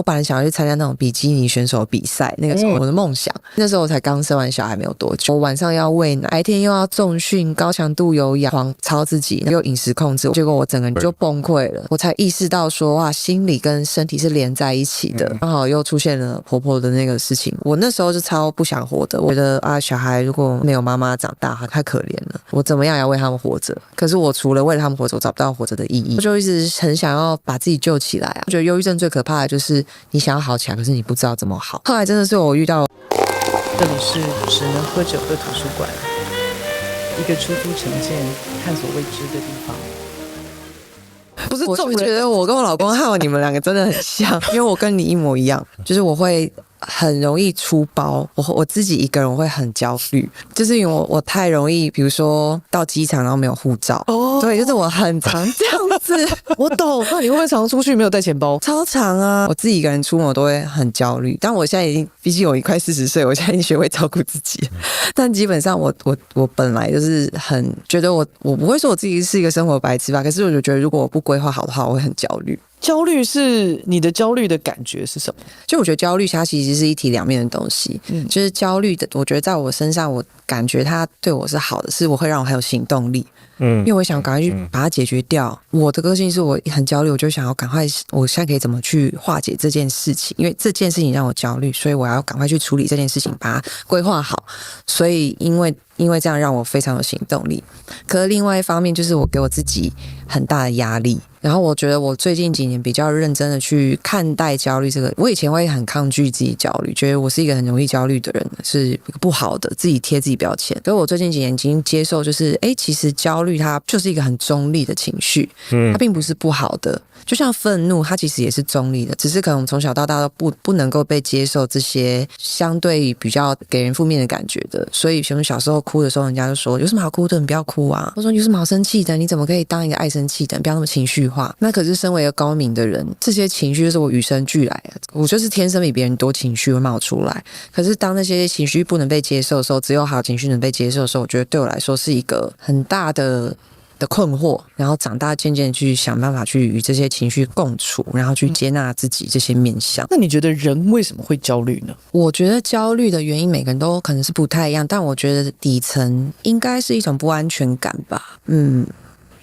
我本來想要去參加那種比基尼選手比賽，那個是我的夢想。那時候我才剛生完小孩沒有多久，我晚上要餵奶，白天又要重訓、高強度有氧、狂操自己，又飲食控制，結果我整個人就崩潰了。我才意識到說，哇，心理跟身體是連在一起的。剛好又出現了婆婆的那個事情，我那時候就超不想活的。我覺得啊，小孩如果沒有媽媽長大，太可憐了。我怎麼樣也要為他們活着。可是我除了為了他們活着，我找不到活着的意義。我就一直很想要把自己救起來啊。我覺得憂鬱症最可怕的就是你想要好起来，可是你不知道怎麼好。後來真的是我遇到，這裡是只能喝酒的圖書館，一個出租成見、探索未知的地方。不是，我覺得我跟我老公還有你們兩個真的很像，因為我跟你一模一樣，就是我會很容易出包，我自己一個人我會很焦慮，就是因为我太容易，比如說到機场然後沒有護照，對，就是我很常這樣子。我懂，那你會不會常出去沒有帶錢包？超常啊！我自己一個人出門我都會很焦慮，但我現在已經，畢竟我快40歲，我現在已經學會照顧自己。但基本上我本來就是很覺得我不會說我自己是一個生活白痴吧，可是我就覺得如果我不規劃好的話，我會很焦慮。焦慮是你的焦慮的感覺是什麼？就我覺得焦慮它其實是一體兩面的東西。就是焦慮的，我覺得在我身上，我感覺它對我是好的，是我会讓我很有行動力。因為我想趕快去把它解決掉。我的個性是我很焦慮，我就想要趕快，我現在可以怎麼去化解這件事情？因為這件事情讓我焦慮，所以我要趕快去處理這件事情，把它規劃好。所以因為這樣讓我非常有行動力。可是另外一方面，就是我給我自己很大的壓力。然后我覺得我最近幾年比較認真的去看待焦慮這個，我以前會很抗拒自己焦慮，覺得我是一個很容易焦慮的人，是不好的，自己貼自己標籤。可是我最近幾年已經接受，就是其實焦慮它就是一個很中立的情緒，它並不是不好的。就像憤怒，它其實也是中立的，只是可能從小到大都不能夠被接受這些相對比較給人負面的感覺的。所以從小時候哭的時候，人家就說有什麼好哭的，你不要哭啊。我說有什麼好生氣的，你怎麼可以當一個愛生氣的，你不要那麼情緒化。那可是身為一個高敏的人，這些情緒就是我與生俱來的，我就是天生比別人多情緒會冒出來。可是當那些情緒不能被接受的時候，只有好情緒能被接受的時候，我覺得對我來說是一個很大的困惑，然後長大漸漸去想辦法去與這些情緒共處，然後去接納自己這些面向。那你覺得人為什麼會焦慮呢？我覺得焦慮的原因每個人都可能是不太一樣，但我覺得底層應該是一種不安全感吧。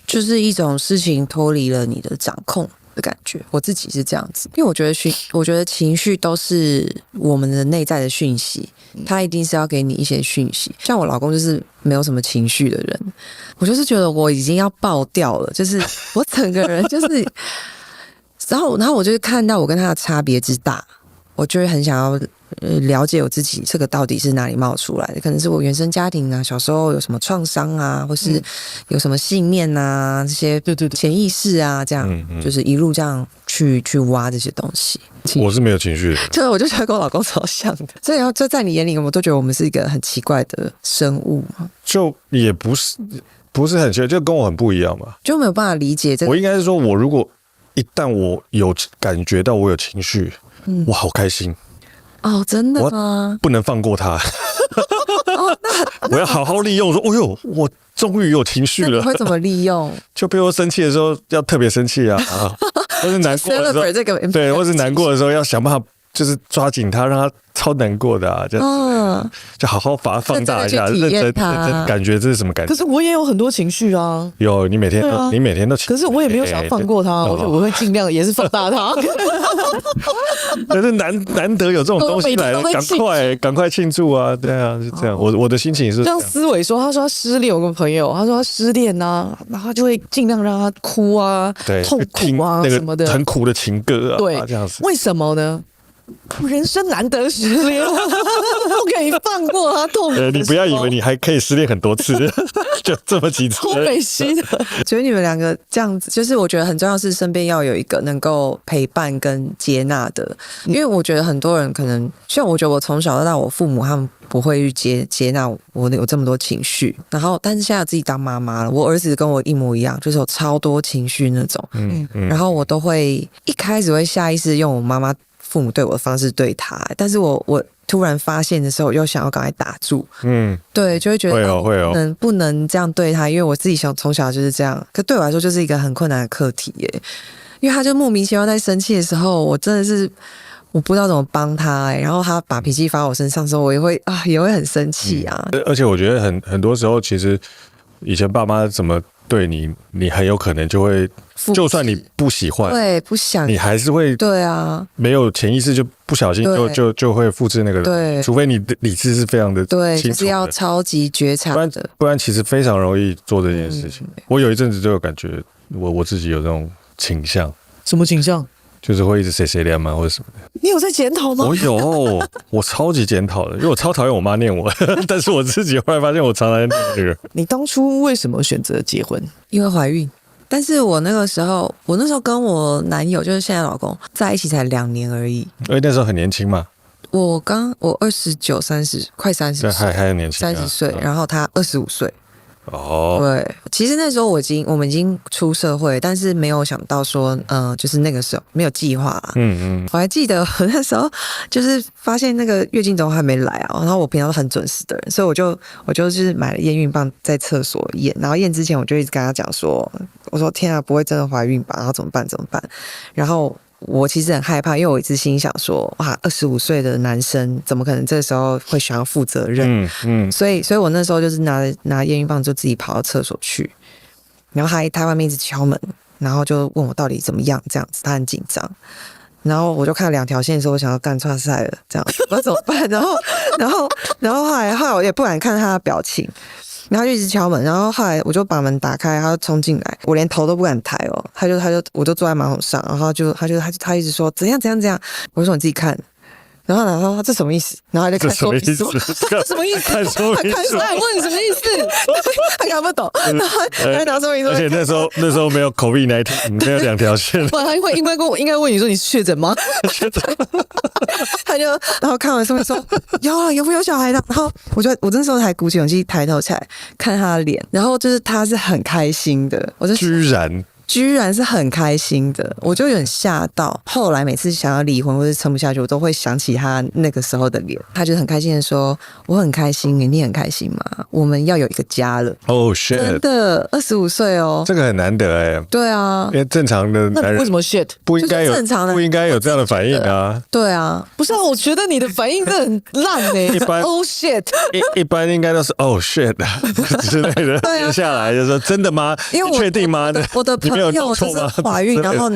就是一種事情脫離了你的掌控的感覺，我自己是這樣子，因为我覺得情緒都是我們的內在的訊息，它一定是要給你一些訊息。像我老公就是沒有什麼情緒的人，我就是覺得我已經要爆掉了，就是我整個人就是然後我就看到我跟他的差別之大，我就會很想要了解我自己這個到底是哪裡冒出來的，可能是我原生家庭啊，小時候有什麼創傷啊，或是有什麼信念啊，這些潛意識啊，這樣就是一路這樣去挖這些東西。我是沒有情緒的，就是我就覺得跟我老公超像的，所以就在你眼裡，我都覺得我們是一個很奇怪的生物，就也不是很奇怪，就跟我很不一樣嘛，就沒有辦法理解這個。我應該是說，我如果一旦我有感覺到我有情緒，我好開心。哦，真的嗎？不能放過他。我要好好利用。說，哦呦，我終於有情緒了。你會怎麼利用？就比如生氣的時候要特別生氣啊，或是難過的時候，對，或是難過的時候要想辦法，就是抓緊他，讓他超難過的啊，這樣就好好把它放大一下，認真感覺這是什麼感覺？可是我也有很多情緒啊。有，你每天都。可是我也沒有想放過他，我會盡量也是放大他。但是難得有這種東西來了，趕快慶祝啊！對啊，是這樣。我的心情是像思維說，他說他失戀，有個朋友他說他失戀啊，然後他就會盡量讓他哭啊，痛苦啊什麼的，很苦的情歌啊，对，這樣子。為什麼呢？人生難得失戀，不可以放過他痛苦。你不要以為你還可以失戀很多次，就這麼幾次。超美西的，覺得你們兩個這樣子，就是我覺得很重要是身邊要有一個能夠陪伴跟接納的，因為我覺得很多人可能，像我覺得我從小到大，我父母他們不會去接納我有這麼多情緒，然後但是現在我自己當媽媽了，我兒子跟我一模一樣，就是有超多情緒那種，然後我都會一開始會下意識用我媽媽父母對我的方式对他，但是我突然發現的時候，又想要趕快打住，對，就會覺得不能這樣對他，因為我自己從小就是這樣，可對我來說就是一個很困難的課題耶，因為他就莫名其妙在生氣的時候，我真的是我不知道怎麼幫他然後他把脾氣發我身上的時候，我也會很生氣啊。而且我覺得很多時候，其實以前爸媽怎麼對你，你很有可能就會，就算你不喜歡，對，不想，你還是會，對啊，没有潛意識就不小心就會複製那個人，對，除非你的理智是非常的清楚的，對，就是要超級覺察的，不然其實非常容易做這件事情。我有一陣子就有感覺，我自己有這種傾向。什麼傾向？就是會一直碎念嘛，或者什麼的。你有在檢討嗎？我有，我超級檢討的，因為我超討厭我媽念我，但是我自己後來發現我常常念這個。你當初為什麼選擇結婚？因為懷孕。但是我那時候跟我男友，就是現在老公在一起才2年而已。因為那時候很年輕嘛。我29、30，快30歲，還很年輕，30歲，然後他25歲。哦，對，其實那時候我們已經出社會，但是沒有想到說，就是那個時候沒有計劃啦。我還記得我那時候就是發現那個月經怎麼還沒來啊，然後我平常都很準時的人，所以我就是買了驗孕棒在廁所驗，然後驗之前我就一直跟他講說，我說天啊，不會真的懷孕吧？然後怎麼辦？然後我其實很害怕，因為我一直心想說，哇，25歲的男生怎麼可能這個時候會想要負責任？所以我那時候就是拿驗孕棒就自己跑到廁所去，然後他外面一直敲門，然後就問我到底怎麼樣，這樣子他很緊張，然後我就看了2條線的時候，我想要幹剉賽了，這樣我不知道怎麼辦，然後後來我也不敢看他的表情。然後他就一直敲門，然後後來我就把門打開，他就衝進來，我連頭都不敢抬哦，我就坐在馬桶上，然後他一直說怎樣，我就說你自己看，然後他說這什麼意思，然後他就看說這什麼意思？這什麼意思？他問你什麼意思？他看不懂，然後他拿說明書，而且那時候沒有 COVID-19，沒有2條線，不然他應該問你說你是確診嗎？確診。然後看完說明說有沒有小孩的，然後我那時候才鼓起勇氣抬頭起來看他的臉，然後就是他是很開心的，居然是很開心的，我就有點嚇到。後來每次想要離婚或者撐不下去，我都會想起他那個時候的臉。他就很開心的說：“我很開心，你很開心嗎？我們要有一個家了。” Oh shit！ 真的25歲哦，這個很難得哎。對啊，因為正常的男人那為什麼 shit 不應該有正常的不應該有這樣的反應啊？對啊，不是啊，我覺得你的反應真的很爛哎。一般 Oh shit， 一般應該都是 Oh shit 之類的。接下來就說真的嗎？因為確定嗎？我的朋友就是懷孕，然後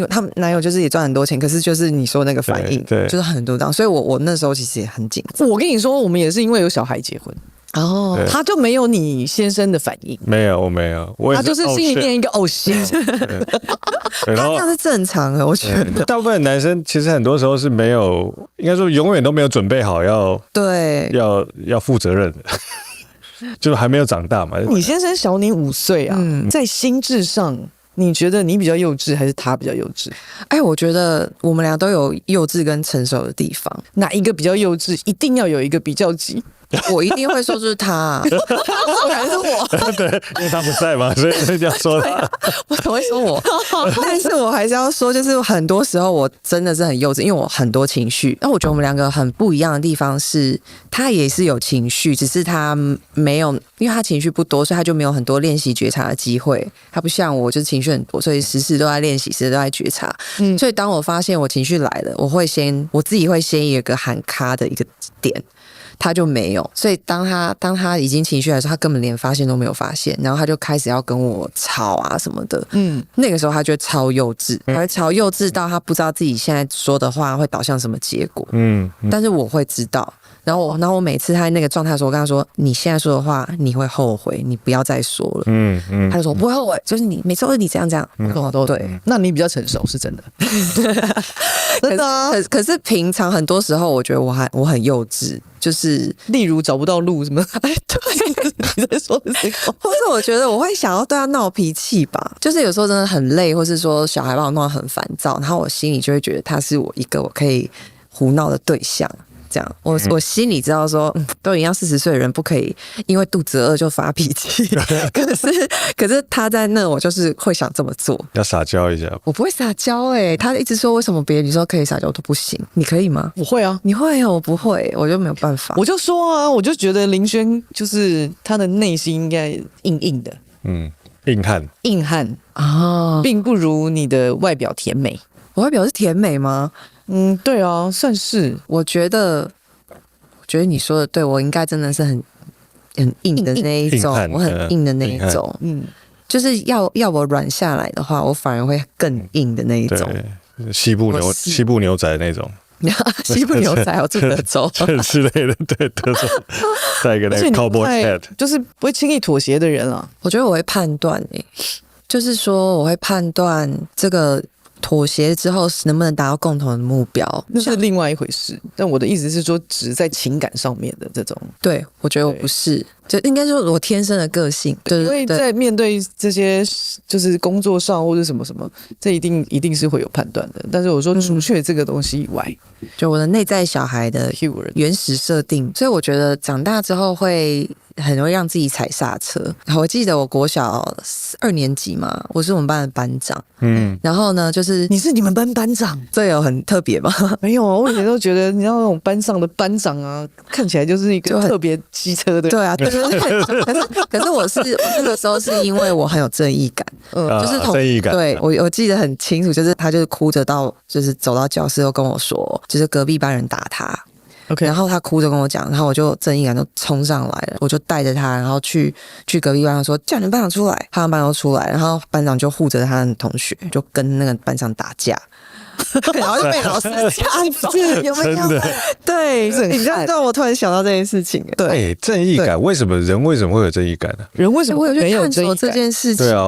他們男友就是也賺很多錢，可是就是你說那個反應，對，就是很多這樣，所以我那時候其實也很緊張。我跟你說，我們也是因為有小孩結婚。哦，他就沒有你先生的反應，沒有，我沒有，他就是心裡面一個哦shit，他這樣是正常的，我覺得。大部分男生其實很多時候是沒有，應該說永遠都沒有準備好要負責任的，就還沒有長大嘛。你先生小你5歲啊，在心智上，你覺得你比較幼稚還是他比較幼稚？我覺得我們倆都有幼稚跟成熟的地方，哪一個比較幼稚？一定要有一個比較級。我一定會說就是他，還是我？對，因為他不在嘛，所以這樣說他。我怎麼會說我？但是我還是要說，就是很多時候我真的是很幼稚，因為我很多情緒。那我覺得我們兩個很不一樣的地方是，他也是有情緒，只是他沒有，因為他情緒不多，所以他就沒有很多練習覺察的機會。他不像我，就是情緒很多，所以時時都在練習，時時都在覺察。所以當我發現我情緒來了，我自己會先有一個喊卡的一個點。他就沒有，所以當他已經情緒來的時候，他根本連發現都沒有發現，然後他就開始要跟我吵啊什麼的。那個時候他就超幼稚，他會超幼稚到他不知道自己現在說的話會導向什麼結果。但是我會知道。然後我每次他那個狀態的時候，我跟他說：“你現在說的話，你會後悔，你不要再說了。”他就說：“不會後悔，就是你每次都是你這樣。”我說：“對，那你比較成熟是真的。”真的啊。可是平常很多時候，我覺得我很幼稚，就是例如找不到路什麼。對，你在說的這個，或是我覺得我會想要對他鬧脾氣吧，就是有時候真的很累，或是說小孩把我弄得很煩躁，然後我心裡就會覺得他是我一個我可以胡鬧的對象。這樣，我心裡知道說，都一樣40歲的人不可以因為肚子餓就發脾氣。可是他在那，我就是會想這麼做，要撒嬌一下。我不會撒嬌他一直說為什麼別的女生可以撒嬌都不行，你可以嗎？我會啊，你會我不會，我就沒有辦法。我就說啊，我就覺得林軒就是他的內心應該硬硬的，硬漢啊，並不如你的外表甜美。我外表是甜美嗎？對啊，算是。我覺得你說的對，我應該真的是很硬的那一種，我很硬的那一種。就是要我軟下來的話，我反而會更硬的那一種。西部牛仔那種。西部牛仔，我住德州之類的，對，德州戴一個那個 cowboy hat，就是不會輕易妥協的人啊。我覺得我會判斷就是說我會判斷這個妥協之後能不能達到共同的目標，那是另外一回事。但我的意思是說，只在情感上面的這种。對，我覺得我不是，就應該說我天生的個性。因為在面對這些就是工作上或者什麼什麼，這一定是会有判斷的。但是我說除卻這個東西以外，就我的內在小孩的原始設定，所以我覺得長大之後會很容易讓自己踩剎車。我記得我國小2年級嘛，我是我們班的班長。然後呢，就是你是你們班班長，这有很特別嗎？沒有啊，我以前都覺得，你知道那種班上的班長啊，看起來就是一個特別機車的。對啊，可是我那個時候是因為我很有正義感，就是正義感。對，我記得很清楚，就是他就是哭着就是走到教室，又跟我說，就是隔壁班人打他。Okay. 然後他哭着跟我講，然後我就正義感就衝上來了，我就帶着他，然後去隔壁班長說叫你們班長出來，他們班長出來，然後班長就護着他的同學，就跟那個班長打架。然後就被老師這樣子，有沒有？對，你知道我突然想到這件事情。對，正義感，為什么会有正義感呢？人为什么没有正義感這件事情？對啊，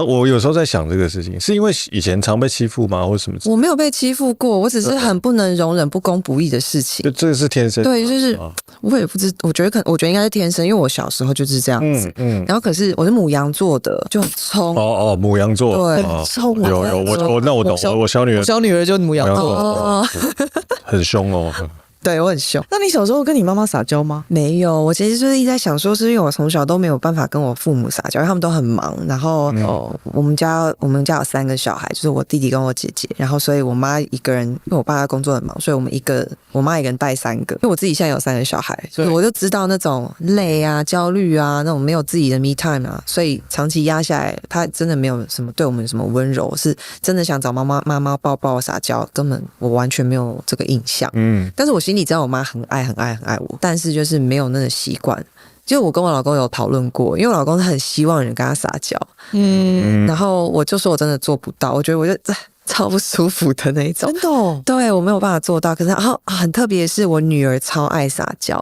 我有時候在想這個事情，是因為以前常被欺負嗎，或什麼？我沒有被欺負過，我只是很不能容忍不公不義的事情。這個是天生。對，就是我也不知，我覺得應該是天生，因為我小時候就是這樣子。然後可是我是牡羊座的，就很衝。牡羊座，對，很衝。那我懂，我小女兒就牡羊座。很凶哦。对，我很凶。那你小時候跟你媽媽撒嬌嗎？沒有，我其實就是一直在想說，是因為我從小都沒有辦法跟我父母撒嬌，因為他們都很忙。然後我們家有3個小孩，就是我弟弟跟我姐姐。然後所以我媽一個人，因為我爸工作很忙，所以我媽一個人帶3個。因為我自己現在有3個小孩，所以我就知道那種累啊、焦慮啊，那種沒有自己的 me time 啊，所以長期壓下來，他真的沒有什麼對我們什麼溫柔，是真的想找媽媽抱抱撒嬌，根本我完全沒有這個印象。但是我心裡知道我媽很愛我，但是就是沒有那個習慣。就我跟我老公有討論過，因為我老公很希望人跟他撒嬌，然後我就說我真的做不到，我覺得我就超不舒服的那一種。真的哦？對，我沒有辦法做到。可是很特別的是，我女兒超愛撒嬌，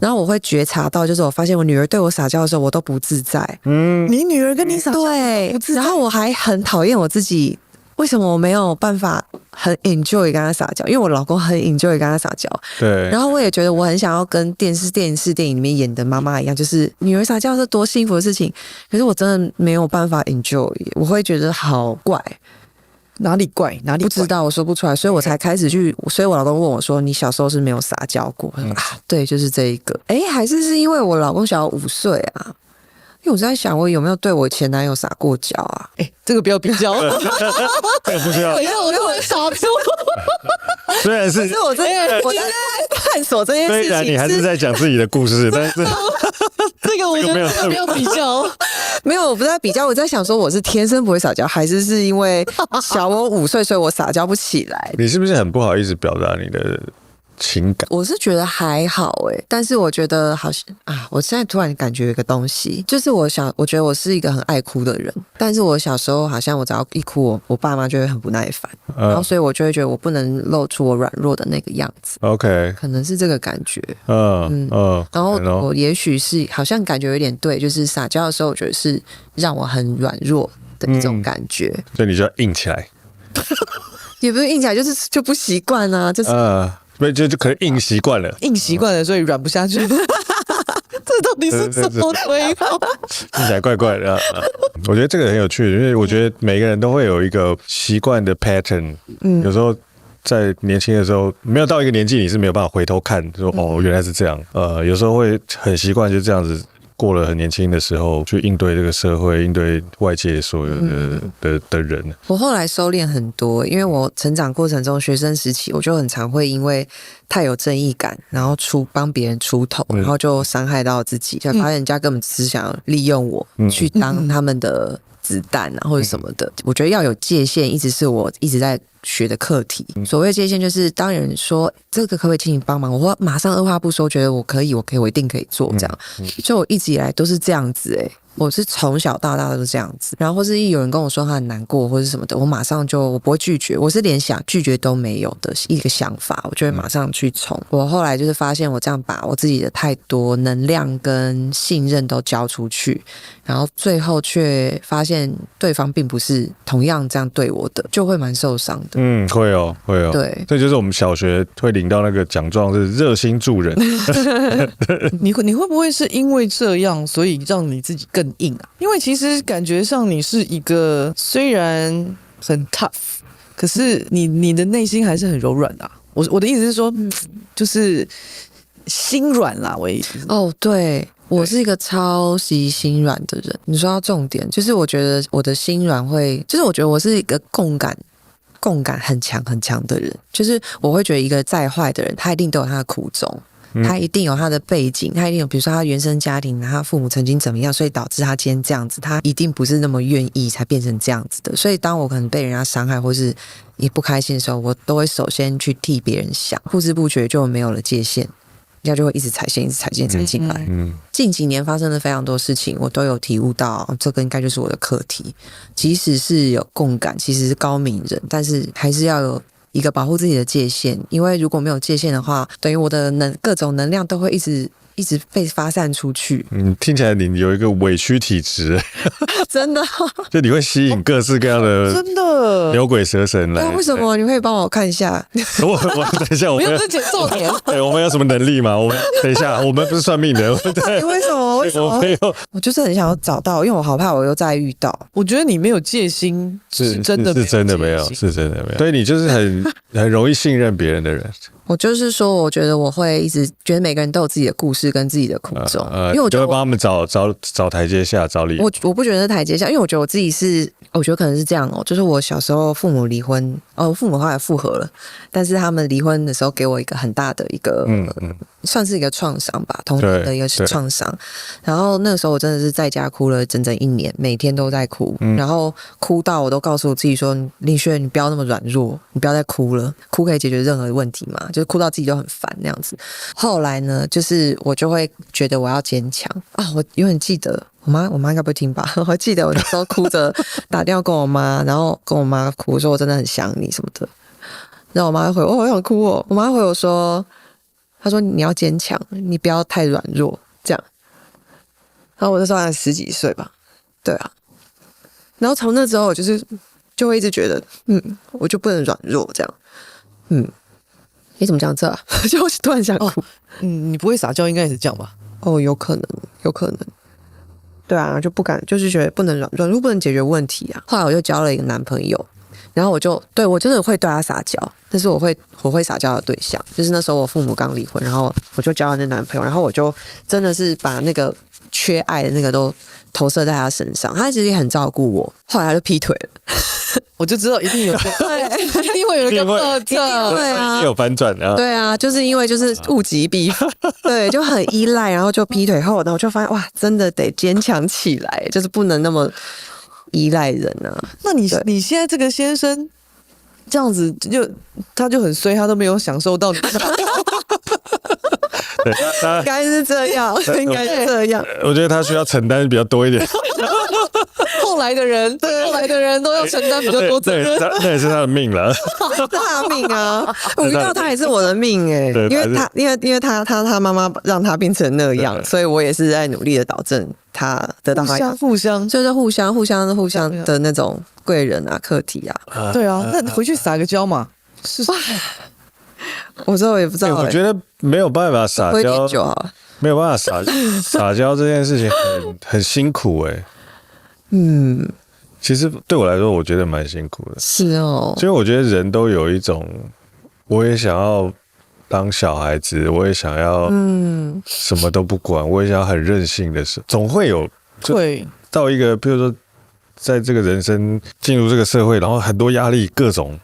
然後我會覺察到，就是我發現我女兒對我撒嬌的時候，我都不自在。你女兒跟你撒嬌，對，不自在。然後我還很討厭我自己。為什麼我沒有辦法很 enjoy 跟他撒嬌？因為我老公很 enjoy 跟他撒嬌。對。然後我也覺得我很想要跟電視電影裡面演的媽媽一樣，就是女兒撒嬌是多幸福的事情。可是我真的沒有辦法 enjoy， 我會覺得好怪。哪裡怪？哪裡怪？不知道，我說不出來，所以我才開始去。所以我老公問我說：“你小時候是沒有撒嬌過？”對，就是這一個。還是因為我老公小我5歲啊。因為我在想，我有沒有對我前男友撒過嬌啊？這個不要比較，這個不需要。我有撒嬌，雖然是我在探索這件事情。雖然你還是在講自己的故事，但是這個我覺得沒有比較。沒有，我不是在比較，我在想說我是天生不會撒嬌，還是因為小我5歲，所以我撒嬌不起來？你是不是很不好意思表達你的情感？我是覺得還好但是我覺得好像我現在突然感覺有一個東西，就是我覺得我是一個很愛哭的人，但是我小時候好像我只要一哭，我爸媽就會很不耐煩，然後所以我就會覺得我不能露出我軟弱的那個樣子。OK， 可能是這個感覺。然後我也許是好像感覺有點對，就是撒嬌的時候，我覺得是讓我很軟弱的一種感覺，所以你就要硬起來。也不是硬起來，就不習慣啊，就是。所以就可能硬習慣了，所以軟不下去。這到底是什麼推導？聽起來怪怪的。我覺得這個很有趣，因為我覺得每個人都會有一個習慣的 pattern。有時候在年輕的時候，沒有到一個年紀，你是沒有辦法回頭看，說原來是這樣。有時候會很習慣就這樣子。過了很年輕的時候去應對這個社會，應對外界所有的人。我後來收斂很多，因為我成長過程中學生時期，我就很常會因為太有正義感，然後幫別人出頭，然後就傷害到自己，就發現人家根本只是想利用我去當他們的子彈啊或者什麼的。我覺得要有界限，一直是我一直在學的課題。所謂界限，就是當有人說這個可不可以請你幫忙，我會馬上二話不說，覺得我可以，我一定可以做這樣。就我一直以來都是這樣子我是從小到大都是這樣子，然後或是有人跟我說他很難過或是什麼的，我馬上我不會拒絕，我是連想拒絕都沒有的一個想法，我就會馬上去衝。我後來就是發現我這樣把我自己的太多能量跟信任都交出去，然後最後卻發現對方並不是同樣這樣對我的，就會蠻受傷的。會哦。對，這就是我們小學會領到那個獎狀，是熱心助人。你會不會是因為這樣，所以讓你自己更硬啊？因為其實感覺上你是一個虽然很 tough， 可是你的內心還是很柔軟的啊。我的意思是說，就是心軟啦，我的意思是。對，我是一個超級心軟的人。你說到重點，就是我覺得我的心軟會，就是我覺得我是一個共感很強的人。就是我會覺得一個再壞的人，他一定都有他的苦衷。他一定有他的背景，他一定有，比如說他原生家庭，他父母曾經怎麼樣，所以導致他今天這樣子，他一定不是那麼願意才變成這樣子的。所以當我可能被人家傷害或是也不開心的時候，我都會首先去替別人想，不知不覺就沒有了界限，人家就會一直踩線進來。近幾年發生了非常多事情，我都有體悟到，這個應該就是我的課題。即使是有共感，其實是高敏人，但是還是要有一個保護自己的界限，因為如果沒有界限的話，等於我的各種能量都會一直被发散出去。聽起來你有一個委屈體質，真的，就你會吸引各式各樣的真的牛鬼蛇神來。為什麼？你可以幫我看一下？我等一下，我们沒有這重點。對，我們有什麼能力嗎？我們等一下，我們不是算命的。對，為什麼？我沒有，我就是很想要找到，因為我好怕我又再遇到。我覺得你沒有戒心，是真的沒有，是真的没有。所以你就是很容易信任別人的人。我就是說，我覺得我會一直覺得每個人都有自己的故事跟自己的苦衷，因為我就會幫他們找台階下，找理由。我不覺得是台階下，因為我覺得我自己是，我覺得可能是這樣就是我小時候父母離婚，父母後來復合了，但是他們離婚的時候給我一個很大的一個，算是一個創傷吧，童年的一個創傷。然後那個時候我真的是在家哭了整整1年，每天都在哭，然後哭到我都告訴我自己說：“林軒，你不要那麼軟弱，你不要再哭了，哭可以解決任何問題嘛。”就是哭到自己就很煩那樣子。後來呢，就是我就會覺得我要堅強啊！我永遠記得我媽應該不會聽吧？我記得我那時候哭着打電話跟我媽，然後跟我媽哭說：“我真的很想你什麼的。”然後我媽回我：“我想哭哦。”我媽回我說：“她說你要堅強，你不要太軟弱。”這樣。然後我那時候還10幾歲吧，對啊。然後從那之後，我就會一直覺得，我就不能軟弱這樣，你怎麼講這啊？就突然想哭。你不會撒嬌，應該也是這樣吧？有可能。對啊，就不敢，就是覺得不能軟弱不能解決問題啊。後來我就交了一個男朋友，然後我就是會對他撒嬌，但是我會撒嬌的對象，就是那時候我父母剛離婚，然後我就交了那男朋友，然後我就真的是把那個缺愛的那個都投射在他身上，他其實也很照顧我。後來他就劈腿了。我就知道一定有，對，一定會有一個特征，对啊，有反轉啊，對啊，就是因為就是物極必反，對，就很依賴，然後就劈腿後，然後我就發現哇，真的得堅強起來，就是不能那麼依賴人啊。那你現在這個先生這樣子他就很衰，他都沒有享受到你。對，應該是這樣，應該是這樣。我覺得他需要承擔比較多一點。後來的人都要承擔比較多責任，那也是他的命了。他的命啊！我遇到他也是我的命哎，因為他媽媽讓他變成那樣，所以我也是在努力的導正他得到他互相，就是互相的那種貴人啊、課題啊。對啊，那回去撒個嬌嘛。是，我之後也不知道。我覺得沒有辦法撒嬌，沒有辦法撒嬌這件事情很辛苦哎。其實對我來說，我覺得蠻辛苦的。是哦，所以我覺得人都有一種，我也想要當小孩子，我也想要什麼都不管，我也想要很任性的時候，總會有會到一個，比如說在這個人生進入這個社會，然後很多壓力，各種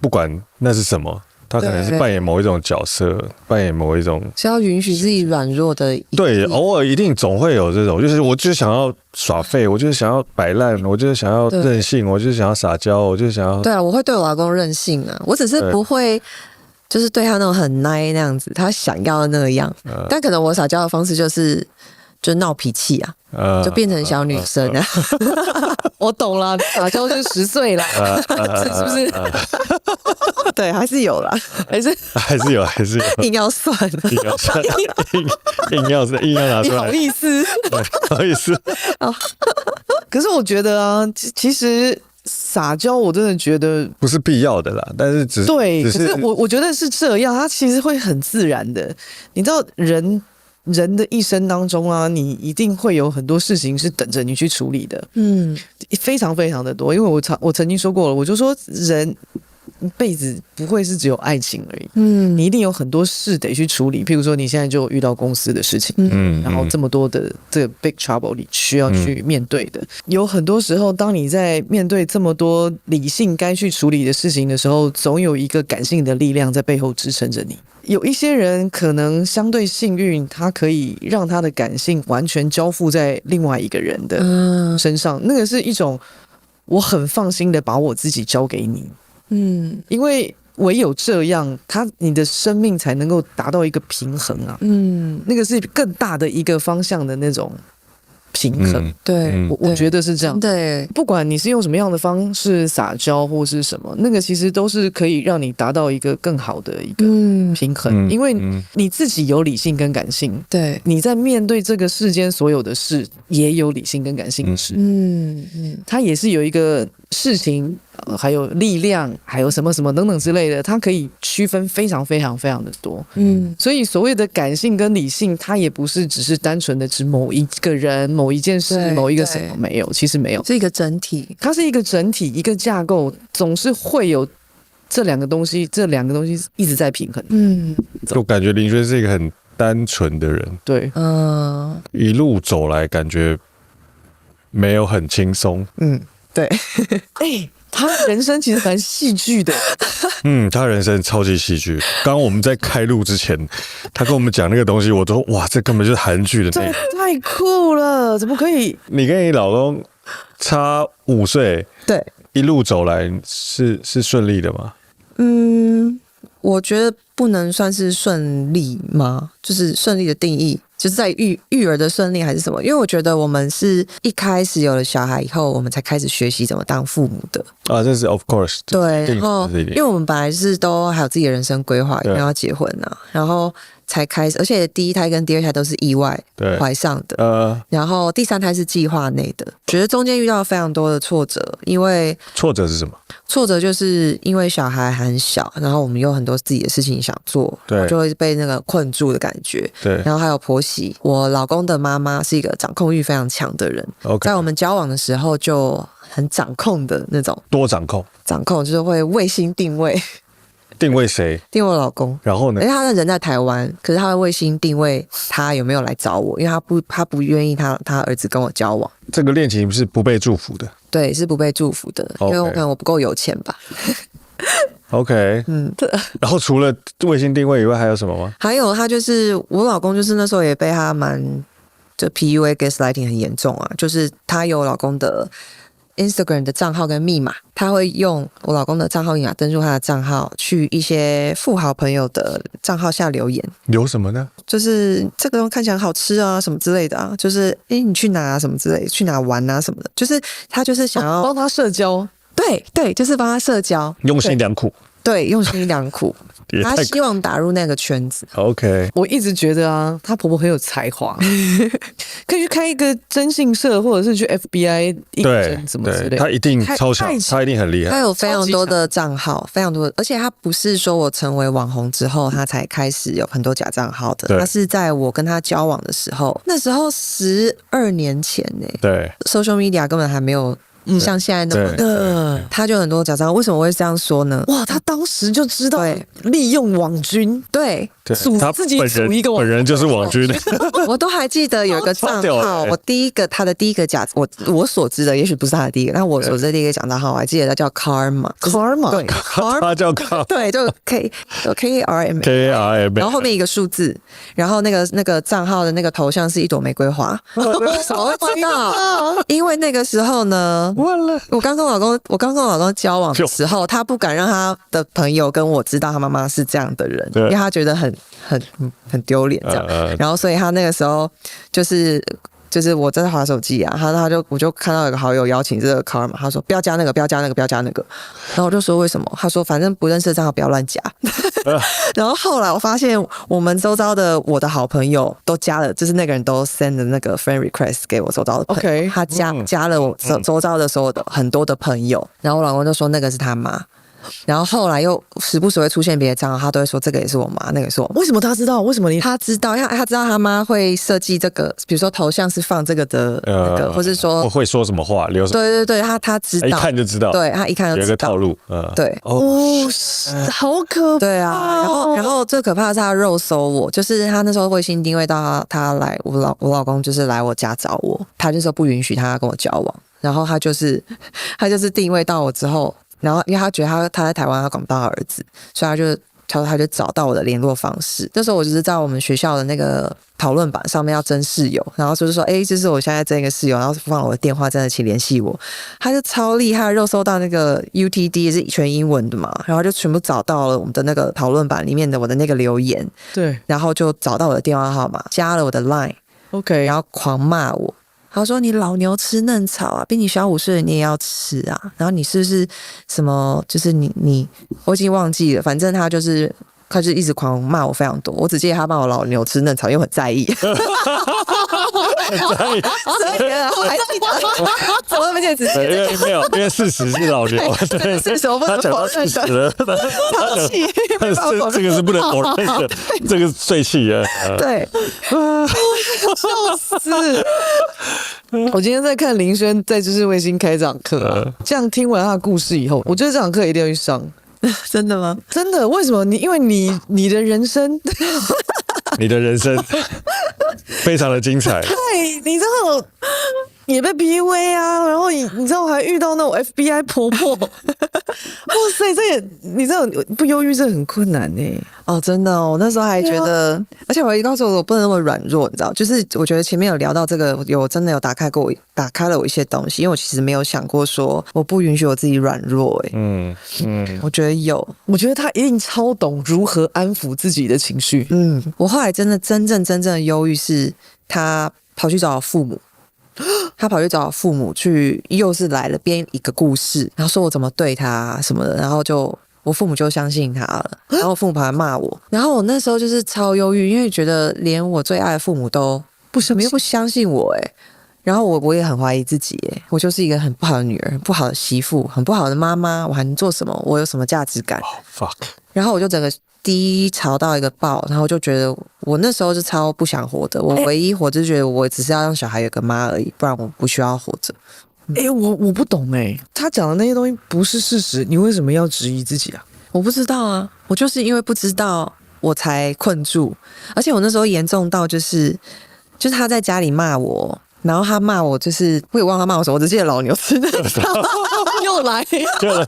不管那是什麼，他可能是扮演某一種角色，扮演某一種是要允許自己軟弱的。對，偶爾一定总會有這種，就是我就是想要耍廢，我就是想要擺爛，我就是想要任性，我就是想要撒嬌，我就是想要。對啊，我會對我老公任性啊，我只是不會。就是對他那種很奶那樣子，他想要那樣，但可能我撒嬌的方式就是鬧脾氣啊，就變成小女生啊。我懂了，撒嬌就10歲了，是不是？对，還是有啦，還是有，硬要算，硬要拿出来，不好意思，不好意思。可是我覺得啊，其實。撒嬌我真的覺得不是必要的啦，但是只是我覺得是這樣，它其實會很自然的。你知道人的一生當中啊，你一定會有很多事情是等着你去處理的，非常非常的多。因為我曾經說過了，我就說人一輩子不會是只有愛情而已，你一定有很多事得去處理。譬如說你現在就遇到公司的事情，然後這麼多的這個 big trouble 你需要去面對的，有很多時候當你在面對這麼多理性該去處理的事情的時候，總有一個感性的力量在背後支撐着你。有一些人可能相對幸運，他可以讓他的感性完全交付在另外一個人的身上，那個是一種我很放心的把我自己交給你。因為唯有這樣，你的生命才能夠達到一個平衡啊。那個是更大的一個方向的那種平衡。对，我覺得是這樣。對，不管你是用什麼樣的方式撒嬌或是什麼，那個其實都是可以讓你達到一個更好的一個平衡。因為你自己有理性跟感性，對，你在面對這個世間所有的事，也有理性跟感性的事。它也是有一個事情。還有力量，還有什麼什麼等等之類的，它可以區分非常非常非常的多。所以所謂的感性跟理性，它也不是只是單純的指某一個人、某一件事、某一個什麼，沒有，其實沒有，是一個整體，它是一個整體，一個架構，總是會有這兩個東西一直在平衡。我感覺林軒是一個很單純的人，對，一路走來感覺沒有很輕鬆，對，他人生其實蠻戲劇的。他人生超級戲劇。剛剛我們在開錄之前，他跟我們講那個東西，我都哇，這根本就是韓劇的內容，太酷了，怎麼可以？你跟你老公差5歲，對，一路走來是順利的嗎？我覺得不能算是順利嗎？就是順利的定義，就是在育兒的順利還是什麼？因為我覺得我們是一開始有了小孩以後，我們才開始學習怎麼當父母的啊，這是 of course。對，然後因為我們本來是都還有自己的人生規劃，因為要結婚啊，然後才開始，而且第一胎跟第二胎都是意外懷上的，然後第3胎是計劃內的，覺得中間遇到非常多的挫折，因為挫折是什麼？挫折就是因為小孩很小，然後我們有很多自己的事情想做，对，就會被那個困住的感覺。对，然後還有婆媳，我老公的媽媽是一個掌控欲非常強的人，在我們交往的時候就很掌控的那種。多掌控？掌控就是會衛星定位。定位誰？定位我老公。然後呢？因為他的人在台灣，可是他會衛星定位他有沒有來找我，因為他不願意他兒子跟我交往。這個戀情是不被祝福的。对，是不被祝福的，因為我可能我不夠有錢吧。OK， 然後除了衛星定位以外，還有什麼嗎？還有他就是我老公，就是那時候也被他就 PUA gaslighting 很嚴重啊，就是他有老公的 Instagram 的賬號跟密碼，他會用我老公的賬號密碼登入他的賬號，去一些富豪朋友的賬號下留言。留什麼呢？就是這個東西看起來好吃啊，什麼之類的啊，就是你去哪啊，什麼之類的，去哪玩啊什麼的，就是他就是想要幫他社交。对，就是幫他社交，用心良苦。对，用心良苦。他希望打入那個圈子。OK， 我一直覺得啊，她婆婆很有才華，可以去開一個徵信社，或者是去 FBI 應徵什麼之類的。她一定超強，她一定很厲害。她有非常多的賬號，非常多的，而且她不是說我成為網紅之後，她才開始有很多假賬號的。她是在我跟她交往的時候，那時候12年前呢。對 ，social media 根本還沒有像現在那麼的，他就很多假賬號。為什麼我會這樣說呢？哇，他當時就知道利用網軍，對，他自己組一个網軍，本人就是網軍。我都還記得有一個賬號，他的第一個假，我所知的，也許不是他的第一個，但我所知的第一個假賬號，我還記得他叫 Karma， 對，他叫 Karma， 對，就 KARM， 然後後面一個數字，然後那個賬號的那個頭像是一朵玫瑰花。為什麼會知道？因為那個時候呢，我剛跟我老公交往的時候，他不敢讓他的朋友跟我知道他媽媽是這樣的人，因為他覺得很丟臉這樣。然後所以他那個時候就是我在滑手機啊，我就看到有個好友邀請這個 Karma， 他說不要加那個，不要加那個，不要加那個。然後我就說為什麼？他說反正不認識的賬號不要亂加。然後後來我發現我們周遭的我的好朋友都加了，就是那個人都 send 的那個 friend request 給我周遭的朋友， OK， 他加了我周遭的所有的很多的朋友。然後我老公就說那個是他媽。然後後來又時不時會出現別的賬號，他都會說這個也是我媽，那個也是我媽。為什麼他知道？為什麼他知道？他知道他媽會設計這個，比如說頭像是放這個的那個，或是說會說什麼話，留什麼？對對對，他知道，一看就知道。對，他一看就知道。有一個套路，對。好可怕。對啊，然後最可怕的是他肉搜我，就是他那時候衛星定位到他來，我老公就是來我家找我，他就說不允許他跟我交往，然後他就是定位到我之後。然後，因為他覺得他在台灣他管不到他兒子，所以他就找到我的聯絡方式。那時候我就是在我們學校的那個討論板上面要徵室友，然後就是說，這是我現在這個室友，然後放了我的電話，真的請聯繫我。他就超厲害，肉搜到那個 UTD 也是全英文的嘛，然後就全部找到了我們的那個討論板裡面的我的那個留言，對，然後就找到我的電話號碼，加了我的 Line，OK， 然後狂罵我。他說：“你老牛吃嫩草啊，比你小5歲你也要吃啊！然後你是不是什麼？就是你，我已經忘記了。反正他就一直狂罵我非常多。我只記得他罵我老牛吃嫩草，因為我很在意。很在意，所以我還記得，怎麼那麼簡直？沒有，因為事實是老牛，對，事實我不能否認的。拋棄，這個是不能否認的，這個是最氣的。對，笑死！我今天在看林軒在知識衛星開這堂課，這樣聽完他的故事以後，我覺得這堂課一定要去上。真的嗎？真的？為什麼？因為你的人生，你的人生非常的精彩。對，你知道也被 PUA 啊，然後你知道我還遇到那種 FBI 婆婆，哇塞，你知道不憂鬱症很困難呢。哦，真的哦，我那時候還覺得，而且我一告訴我不能那麼軟弱，你知道，就是我覺得前面有聊到這個，真的有打開了我一些東西，因為我其實沒有想過說我不允許我自己軟弱，我覺得有，我覺得他一定超懂如何安撫自己的情緒，我後來真正的憂鬱是他跑去找我父母。他跑去找我父母去，又是來了編一個故事，然後說我怎麼對他什麼的，然後我父母就相信他了，然後我父母跑來罵我，然後我那時候就是超憂鬱，因為覺得連我最愛的父母都不相信我，然後我也很懷疑自己，我就是一個很不好的女兒，很不好的媳婦，很不好的媽媽，我還能做什麼？我有什麼價值感？然後我就整個低潮到一個爆，然後就覺得我那時候是超不想活的。我唯一活就是覺得我只是要讓小孩有個媽而已，不然我不需要活着。我不懂他講的那些東西不是事實，你為什麼要質疑自己啊？我不知道啊，我就是因為不知道我才困住，而且我那時候嚴重到就是他在家裡罵我。然後他罵我，就是我也忘了他罵我什麼，我只記得老牛吃嫩草又來，這個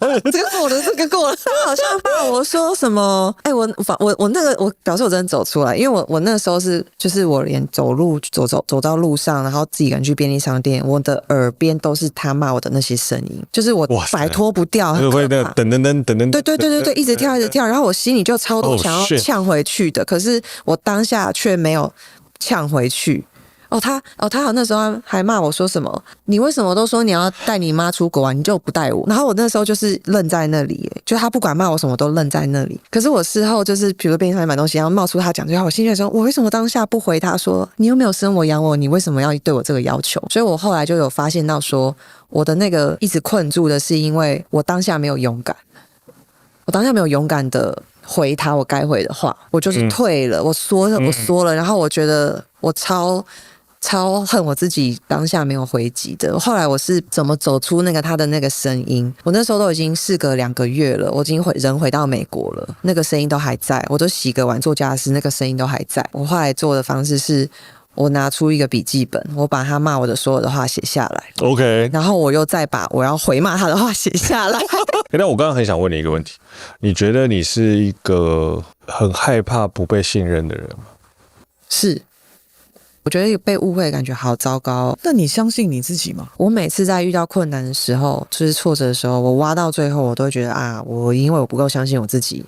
過了，這個過了。他好像罵我說什麼？我那個我表示我真的走出來，因為我那個時候就是我連走到路上，然後自己一個人去便利商店，我的耳邊都是他罵我的那些聲音，就是我擺脫不掉，會那噔噔噔噔噔，對，一直跳，然後我心裡就超多想要嗆回去的，可是我當下卻沒有嗆回去。他好那時候還罵我說什麼？你為什麼都說你要帶你媽出國啊？你就不帶我？然後我那時候就是愣在那裡，就他不管罵我什麼都愣在那裡。可是我事後就是，比如說便利商店買東西，然後冒出他講這句話，我心裡說，我為什麼當下不回他說，你又沒有生我養我，你為什麼要對我這個要求？所以我後來就有發現到說，我的那個一直困住的是因為我當下沒有勇敢，我當下沒有勇敢的回他我該回的話，我就是退了，我縮了，然後我覺得我超超恨我自己當下沒有回擊的。後來我是怎麼走出那個他的那個聲音？我那時候都已經事隔2個月了，我已經人回到美國了，那個聲音都還在，我都洗個碗做家事，那個聲音都還在。我後來做的方式是，我拿出一個筆記本，我把他罵我的所有的話寫下來 ，OK， 然後我又再把我要回罵他的話寫下来。那我刚剛很想問你一個問題，你覺得你是一個很害怕不被信任的人嗎？是。我覺得被誤會感覺好糟糕哦。那你相信你自己嗎？我每次在遇到困難的時候，就是挫折的時候，我挖到最後，我都會覺得啊，我因為我不夠相信我自己，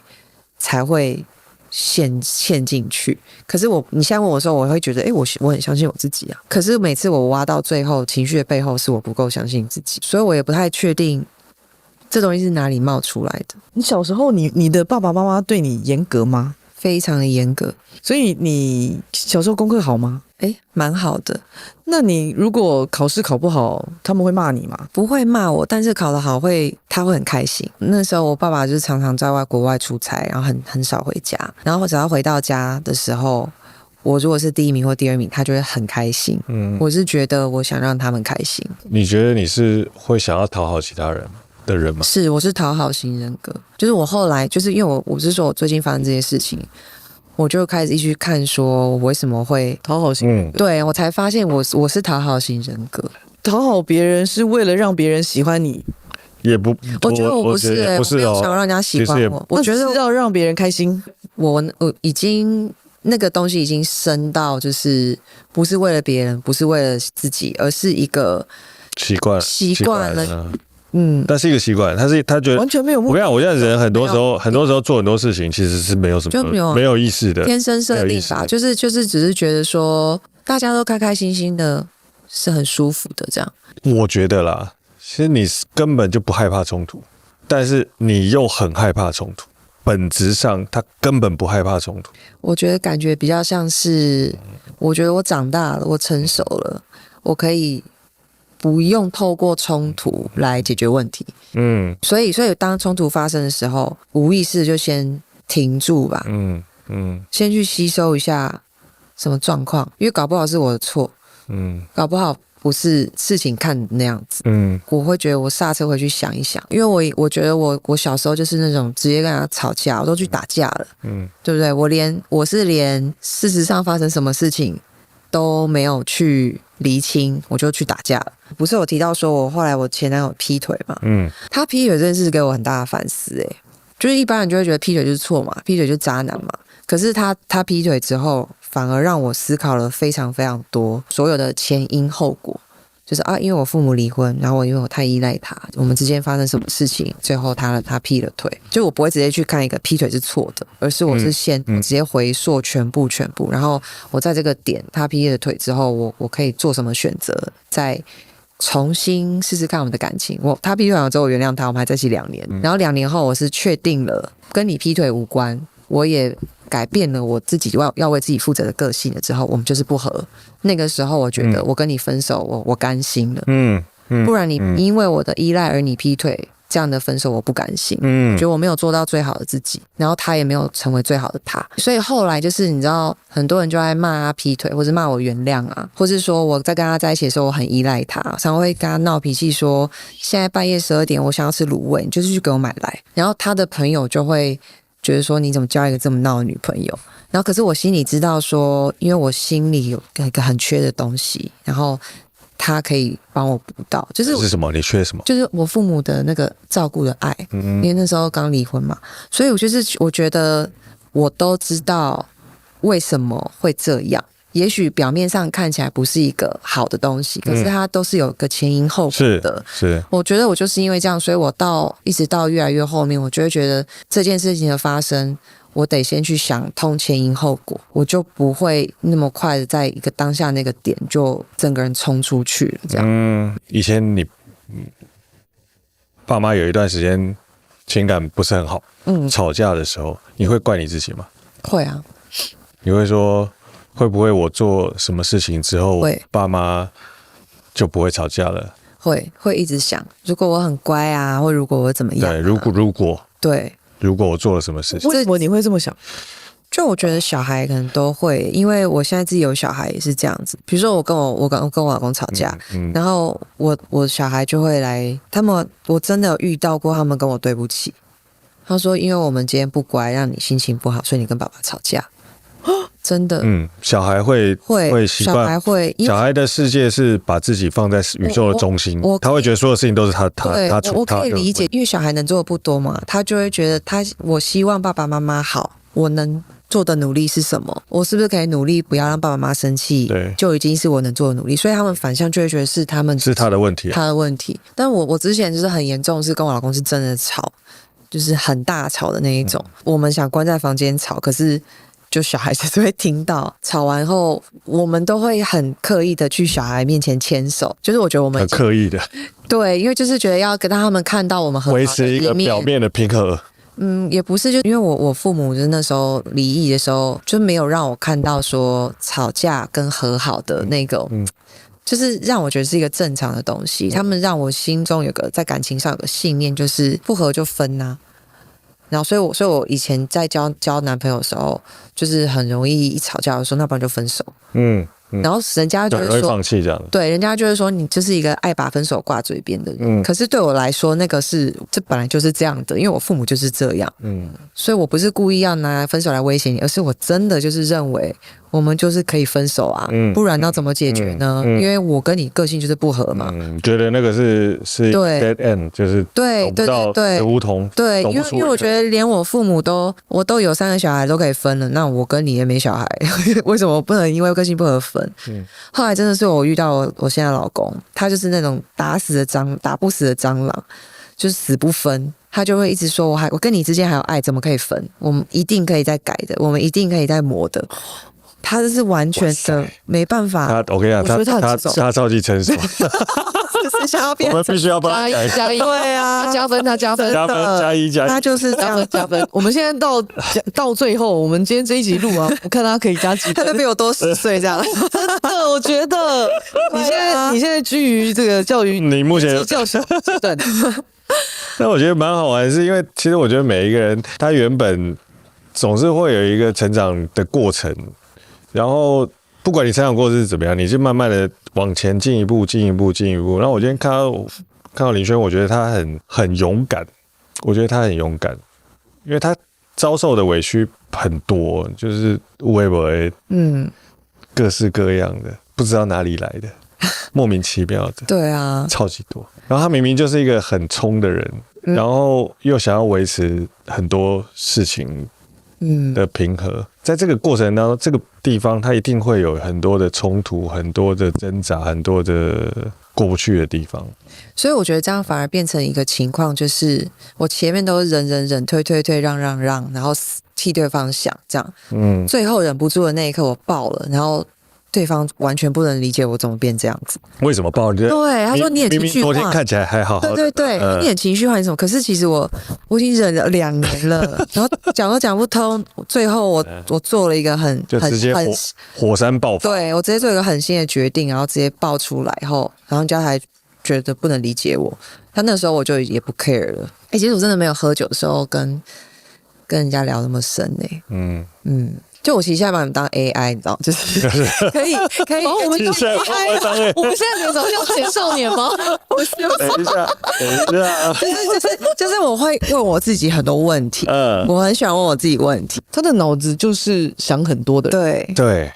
才會陷進去。可是你現在問我的時候，我會覺得，我很相信我自己啊。可是每次我挖到最後，情緒的背後是我不夠相信自己，所以我也不太確定這東西是哪裡冒出來的。你小時候你的爸爸媽媽對你嚴格嗎？非常的嚴格。所以你小时候功課好嗎？蠻好的。那你如果考試考不好，他們會罵你嗎？不會罵我，但是考得好他会很開心。那時候我爸爸就是常常在國外出差，然後很少回家。然後只要回到家的時候，我如果是第1名或第2名，他就會很開心。我是覺得我想讓他們開心。你覺得你是會想要討好其他人的人嗎？是，我是討好型人格。就是我後來就是因為我是說我最近發生這些事情，我就開始一直去看，說我為什麼會討好型人格。對，我才發现我是討好型人格。討好別人是為了讓別人喜歡你？也不，我覺得我不是，不是我沒有想要讓人家喜歡我。我覺得是要讓別人開心。我已經那個東西已經深到，就是不是為了別人，不是為了自己，而是一個習慣了。但是一個習慣，他覺得完全沒有目標。我跟你講，我現在人很多時候做很多事情，其實是沒有什麼沒有意識的，天生設定吧，就是只是覺得說大家都開開心心的，是很舒服的這樣。我覺得啦，其實你根本就不害怕衝突，但是你又很害怕衝突，本質上他根本不害怕衝突。我覺得感覺比較像是，我覺得我長大了，我成熟了，我可以不用透過衝突來解決問題。所以當衝突發生的時候，無意識就先停住吧。先去吸收一下什麼狀況，因為搞不好是我的錯。搞不好不是事情看那樣子。我會覺得我剎車回去想一想，因為我覺得我小時候就是那種直接跟他吵架，我都去打架了。對不對？我是連事實上發生什麼事情都沒有去釐清，我就去打架了。不是有提到說我後來我前男友劈腿嘛？他劈腿这件事給我很大的反思。就是一般人就會覺得劈腿就是錯嘛，劈腿就是渣男嘛。可是他劈腿之後，反而讓我思考了非常非常多所有的前因後果。就是因為我父母離婚，然後因為我太依賴他，我們之間發生什麼事情，最後他劈了腿。就我不會直接去看一個劈腿是錯的，而是我是先直接回溯全部，然後我在這個點他劈了腿之後，我可以做什麼選擇，再重新試試看我們的感情。他劈腿完之後我原諒他，我們還在一起2年，然後2年後我是確定了跟你劈腿無關，我也改變了我自己要為自己負責的個性了之後，我們就是不合。那個時候我覺得我跟你分手，我甘心了。不然你因為我的依賴而你劈腿，這樣的分手我不甘心。我覺得我沒有做到最好的自己，然後他也沒有成為最好的他。所以後來就是你知道，很多人就愛罵他劈腿，或是骂我原諒啊，或是說我在跟他在一起的時候我很依賴他，常會跟他鬧脾氣說，現在半夜12點我想要吃滷味，你就是去給我買來。然後他的朋友就會覺得說，你怎麼交一個這麼鬧的女朋友？然後可是我心裡知道說，因為我心裡有一個很缺的東西，然後他可以幫我補到。就是什麼？你缺什麼？就是我父母的那個照顧的愛。因為那時候剛離婚嘛，所以我覺得我都知道為什麼會這樣。也許表面上看起來不是一個好的東西，可是它都是有個前因後果的。是，我覺得我就是因為這樣，所以我一直到越來越後面，我就會覺得這件事情的發生，我得先去想通前因後果，我就不會那麼快的在一個當下那個點就整個人衝出去了。這樣。以前你爸媽有一段時間情感不是很好，吵架的時候，你會怪你自己嗎？會啊。你會說，會不會我做什麼事情之後，爸媽就不會吵架了？會一直想，如果我很乖啊，或如果我怎麼樣、啊？對，如果对，如果我做了什麼事情，為什麼你會這麼想？就我覺得小孩可能都會，因為我現在自己有小孩也是這樣子。比如說我跟我老公吵架，然後我小孩就會來，我真的有遇到過他們跟我對不起。他說因為我們今天不乖，讓你心情不好，所以你跟爸爸吵架。真的，小孩會習慣，小孩會，小孩的世界是把自己放在宇宙的中心，他會覺得所有事情都是他我可以理解，因為小孩能做的不多嘛，他就會覺得我希望爸爸媽媽好，我能做的努力是什麼？我是不是可以努力不要讓爸爸媽媽生氣？对，就已經是我能做的努力，所以他們反向就會覺得是他的問題，他的問題。但我之前就是很嚴重，是跟我老公是真的吵，就是很大吵的那一種，我們想關在房間吵，可是。就小孩子會聽到，吵完後我們都會很刻意的去小孩面前牽手，就是我覺得我們很刻意的，對，因為就是覺得要跟他們看到我們很維持一個表面的平和。也不是，就因為我父母就是那時候離異的時候，就沒有讓我看到說吵架跟和好的那個，就是讓我覺得是一個正常的東西。他們讓我心中有個在感情上有個信念，就是不合就分啊。然後，所以我以前在交男朋友的時候，就是很容易一吵架的時候，那不然就分手。然後人家就會說放棄這樣，對，人家就會說你就是一個愛把分手掛嘴邊的人。可是對我來說，這本來就是這樣的，因為我父母就是這樣。所以我不是故意要拿分手來威脅你，而是我真的就是認為我們就是可以分手啊，不然要怎麼解決呢？因為我跟你個性就是不合嘛。覺得那個是 dead end， 就是對，死胡同。对，因為我覺得連我父母我都有3個小孩都可以分了，那我跟你也沒小孩，為什麼不能因為個性不合分？後來真的是我遇到我現在老公，他就是那種打不死的蟑螂，就是死不分。他就會一直說我跟你之間還有愛，怎麼可以分？我們一定可以再改的，我們一定可以再磨的。他就是完全的沒辦法。我跟你講，他超級成熟。就是想要變，我們必須要幫他加一，對啊，他加分，加一，他就是這樣加分。我們現在到最後，我們今天這一集錄啊，我看他可以加幾分，他就比我多10歲這樣。真的，我覺得你現在居於這個教育，你目前教師對。但我覺得蠻好玩的是，因為其實我覺得每一個人他原本總是會有一個成長的過程，然後不管你成長過程是怎麼樣，你就慢慢的往前進一步。然後我今天看到林軒，我覺得他很勇敢，我覺得他很勇敢，因為他遭受的委屈很多，就是無微不微，各式各樣的，不知道哪裡来的。莫名其妙的，对啊，超級多。然後他明明就是一個很衝的人，然後又想要維持很多事情的平和，在這個過程當中，這個地方他一定會有很多的衝突，很多的掙扎，很多的過不去的地方。所以我覺得這樣反而變成一個情況，就是我前面都是忍，推，讓，然後替對方想這樣，最後忍不住的那一刻我爆了，然後對方完全不能理解我怎麼變這樣子。為什麼爆？對，他說你很情緒化，明明昨天看起來還好。對，你很情緒化，你什麼？可是其實我已經忍了2年了，然後講都講不通，最後我做了一個就直接火山爆發。對，我直接做一個狠心的決定，然後直接爆出來後，然後人家還覺得不能理解我。他那時候我就也不 care 了。其實我真的沒有喝酒的時候跟人家聊那麼深就我其實現在把你們當 AI， 你知道，就是可以。我們現在连長像青少年嗎？等一下，就是我會問我自己很多問題，我很喜歡問我自己問題。他的腦子就是想很多的人，對，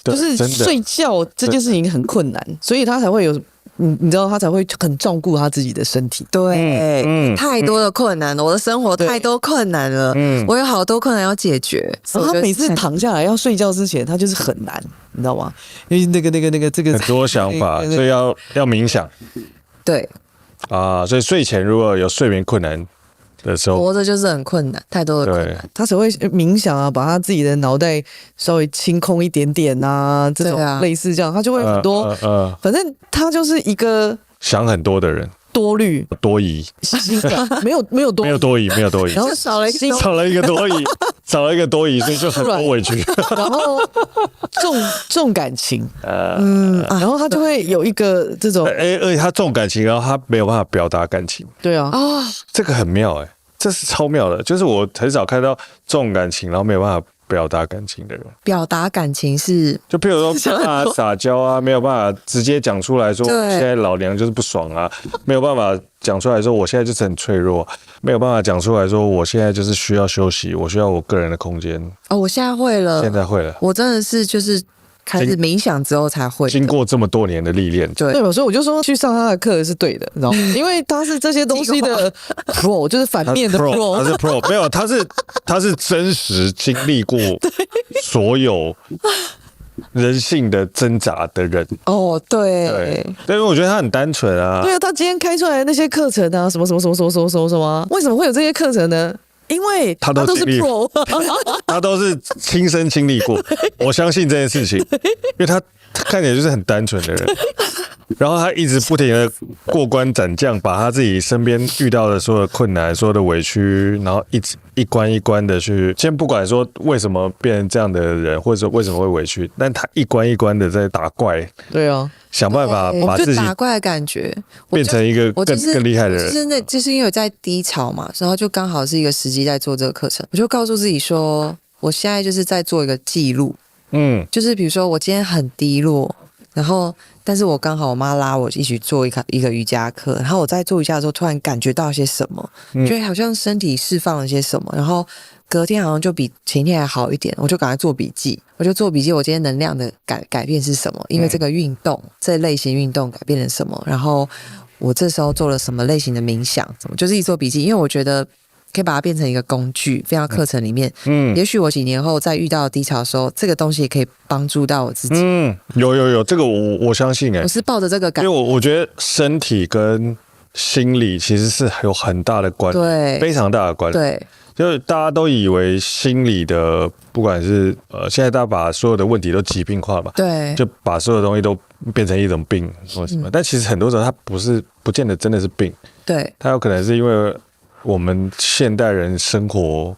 就是睡覺這件事情很困難，所以他才會有。你知道他才会很照顧他自己的身体。对，太多的困難了，我的生活太多困難了，我有好多困難要解決。然後他每次躺下來要睡覺之前，他就是很難，你知道嗎？因為那個這個很多想法，所以要冥想。對啊，所以睡前如果有睡眠困難的時候，活着就是很困難，太多的困難。他只会冥想啊，把他自己的腦袋稍微清空一點點啊，這種類似這樣，他就會很多。反正他就是一個想很多的人，多慮多疑，沒有多疑，然後少了一個多疑，所以就很多委屈。然後重感情，然後他就會有一個這種，而且他重感情，然後他沒有辦法表達感情。對啊，這個很妙這是超妙的，就是我很少看到重感情，然後沒有辦法表達感情的人。表達感情是，就譬如說沒辦法撒嬌啊，沒有辦法直接講出來說現在老娘就是不爽啊，沒有辦法講出來說我現在就是很脆弱，沒有辦法講出來說我現在就是需要休息，我需要我個人的空間。哦，我現在會了，现在会了，我真的是就是开始冥想之後才会，經過這麼多年的歷練，對，所以我就說去上他的課是對的，你知道嗎？因為他是這些東西的 pro， 就是反面的 pro， 他是 pro， 沒有，他是真實經歷過所有人性的掙扎的人。哦，對，但是我覺得他很單純啊。对啊，他今天開出來的那些課程啊，什麼，為什麼會有這些課程呢？因為他都是 pro， 他都是親身經歷過，我相信這件事情，因為他看起來就是很單純的人，然後他一直不停的過關斬將，把他自己身邊遇到的所有的困難、所有的委屈，然後一直一關一關的去，先不管說為什麼變成這樣的人，或者說為什麼會委屈，但他一關一關的在打怪。對啊。想辦法把自己打怪的感覺變成一個更厲害的人。就是因為我在低潮嘛，然後就剛好是一個時機在做這個課程，我就告訴自己說，我現在就是在做一個記錄，就是比如說我今天很低落，然後但是我剛好我媽拉我一起做一個瑜伽課，然後我在做瑜伽的時候突然感覺到一些什麼，覺得好像身體釋放了些什麼，然後隔天好像就比前天還好一點，我就趕快做筆記，我今天能量的改變是什麼？因為這個運動，這類型運動改變了什麼？然後我這時候做了什麼類型的冥想？什麼就是一做筆記，因為我覺得可以把它變成一個工具，放到課程裡面。也許我幾年後在遇到低潮的時候，這個東西也可以幫助到我自己。有這個我相信我是抱着這個感覺，因為我覺得身體跟心理其實是有很大的關係，對，非常大的關係，對。就是大家都以為心理的，不管是現在大家把所有的問題都疾病化嘛，對，就把所有東西都變成一種病或什麼，但其實很多時候它不見得真的是病，對，它有可能是因為我們現代人生活，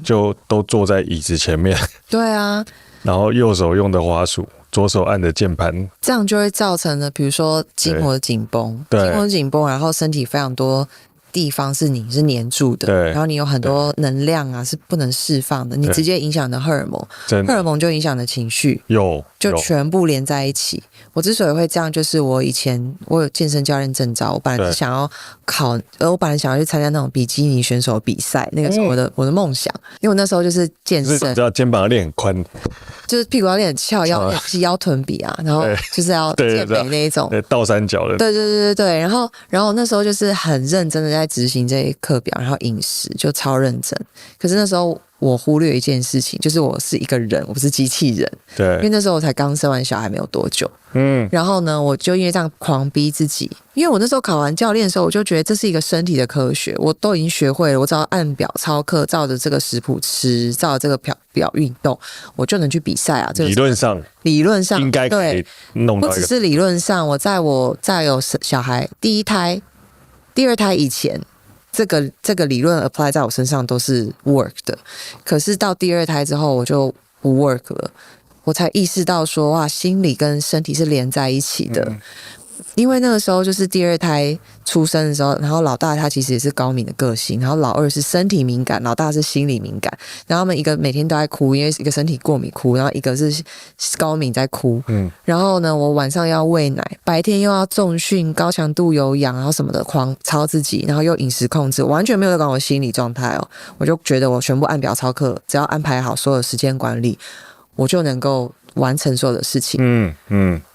就都坐在椅子前面，對啊，然後右手用的滑鼠，左手按的鍵盤，這樣就會造成了，比如說筋膜緊繃，筋膜緊繃，然後身體非常多地方是你是黏住的，然後你有很多能量啊是不能釋放的，你直接影響的荷爾蒙，荷爾蒙就影響的情緒，就全部連在一起。我之所以會這樣，就是我有健身教練證照，我本來是想要考，我本來想要去參加那種比基尼選手比賽，那個是我的夢想，因為我那時候就是健身，知道肩膀要練很寬，就是屁股要練很翹，腰臀比啊，然後就是要健美那一種，倒三角的，对，然后那時候就是很認真的在執行這一課表，然後飲食就超認真，可是那時候我忽略一件事情，就是我是一個人，我不是機器人。對，因為那時候我才剛生完小孩沒有多久。然後呢，我就因為這樣狂逼自己，因為我那時候考完教練的時候，我就覺得這是一個身體的科學，我都已經學會了，我只要按表操課，照着這個食譜吃，照着這個表運動，我就能去比賽啊。理論上應該可以弄到一個，不只是理論上，我在有小孩第一胎、第二胎以前。這個理論 apply 在我身上都是 work 的，可是到第二胎之後我就不 work 了，我才意識到說哇，心理跟身體是連在一起的。因為那個時候就是第二胎出生的時候，然後老大他其實也是高敏的個性，然後老二是身體敏感，老大是心理敏感，然後他們一個每天都在哭，因為一個身體過敏哭，然後一個是高敏在哭，然後呢，我晚上要餵奶，白天又要重訓、高強度有氧，然後什麼的狂操自己，然後又飲食控制，完全沒有在管我心理狀態哦，我就覺得我全部按表操課，只要安排好所有時間管理，我就能夠完成所有的事情，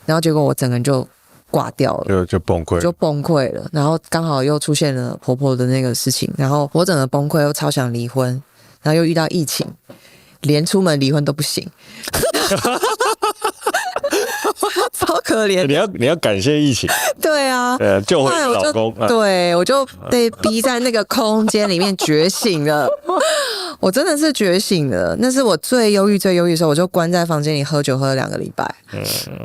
然後結果我整個人就掛掉了，就崩潰了，然後剛好又出現了婆婆的那個事情，然後我整個崩潰，又超想離婚，然後又遇到疫情，連出門離婚都不行，超可憐。你要感謝疫情，對啊，救回老公，对，我就被逼在那個空間裡面覺醒了。我真的是覺醒了，那是我最憂鬱的時候，我就關在房間裡喝酒喝了2個禮拜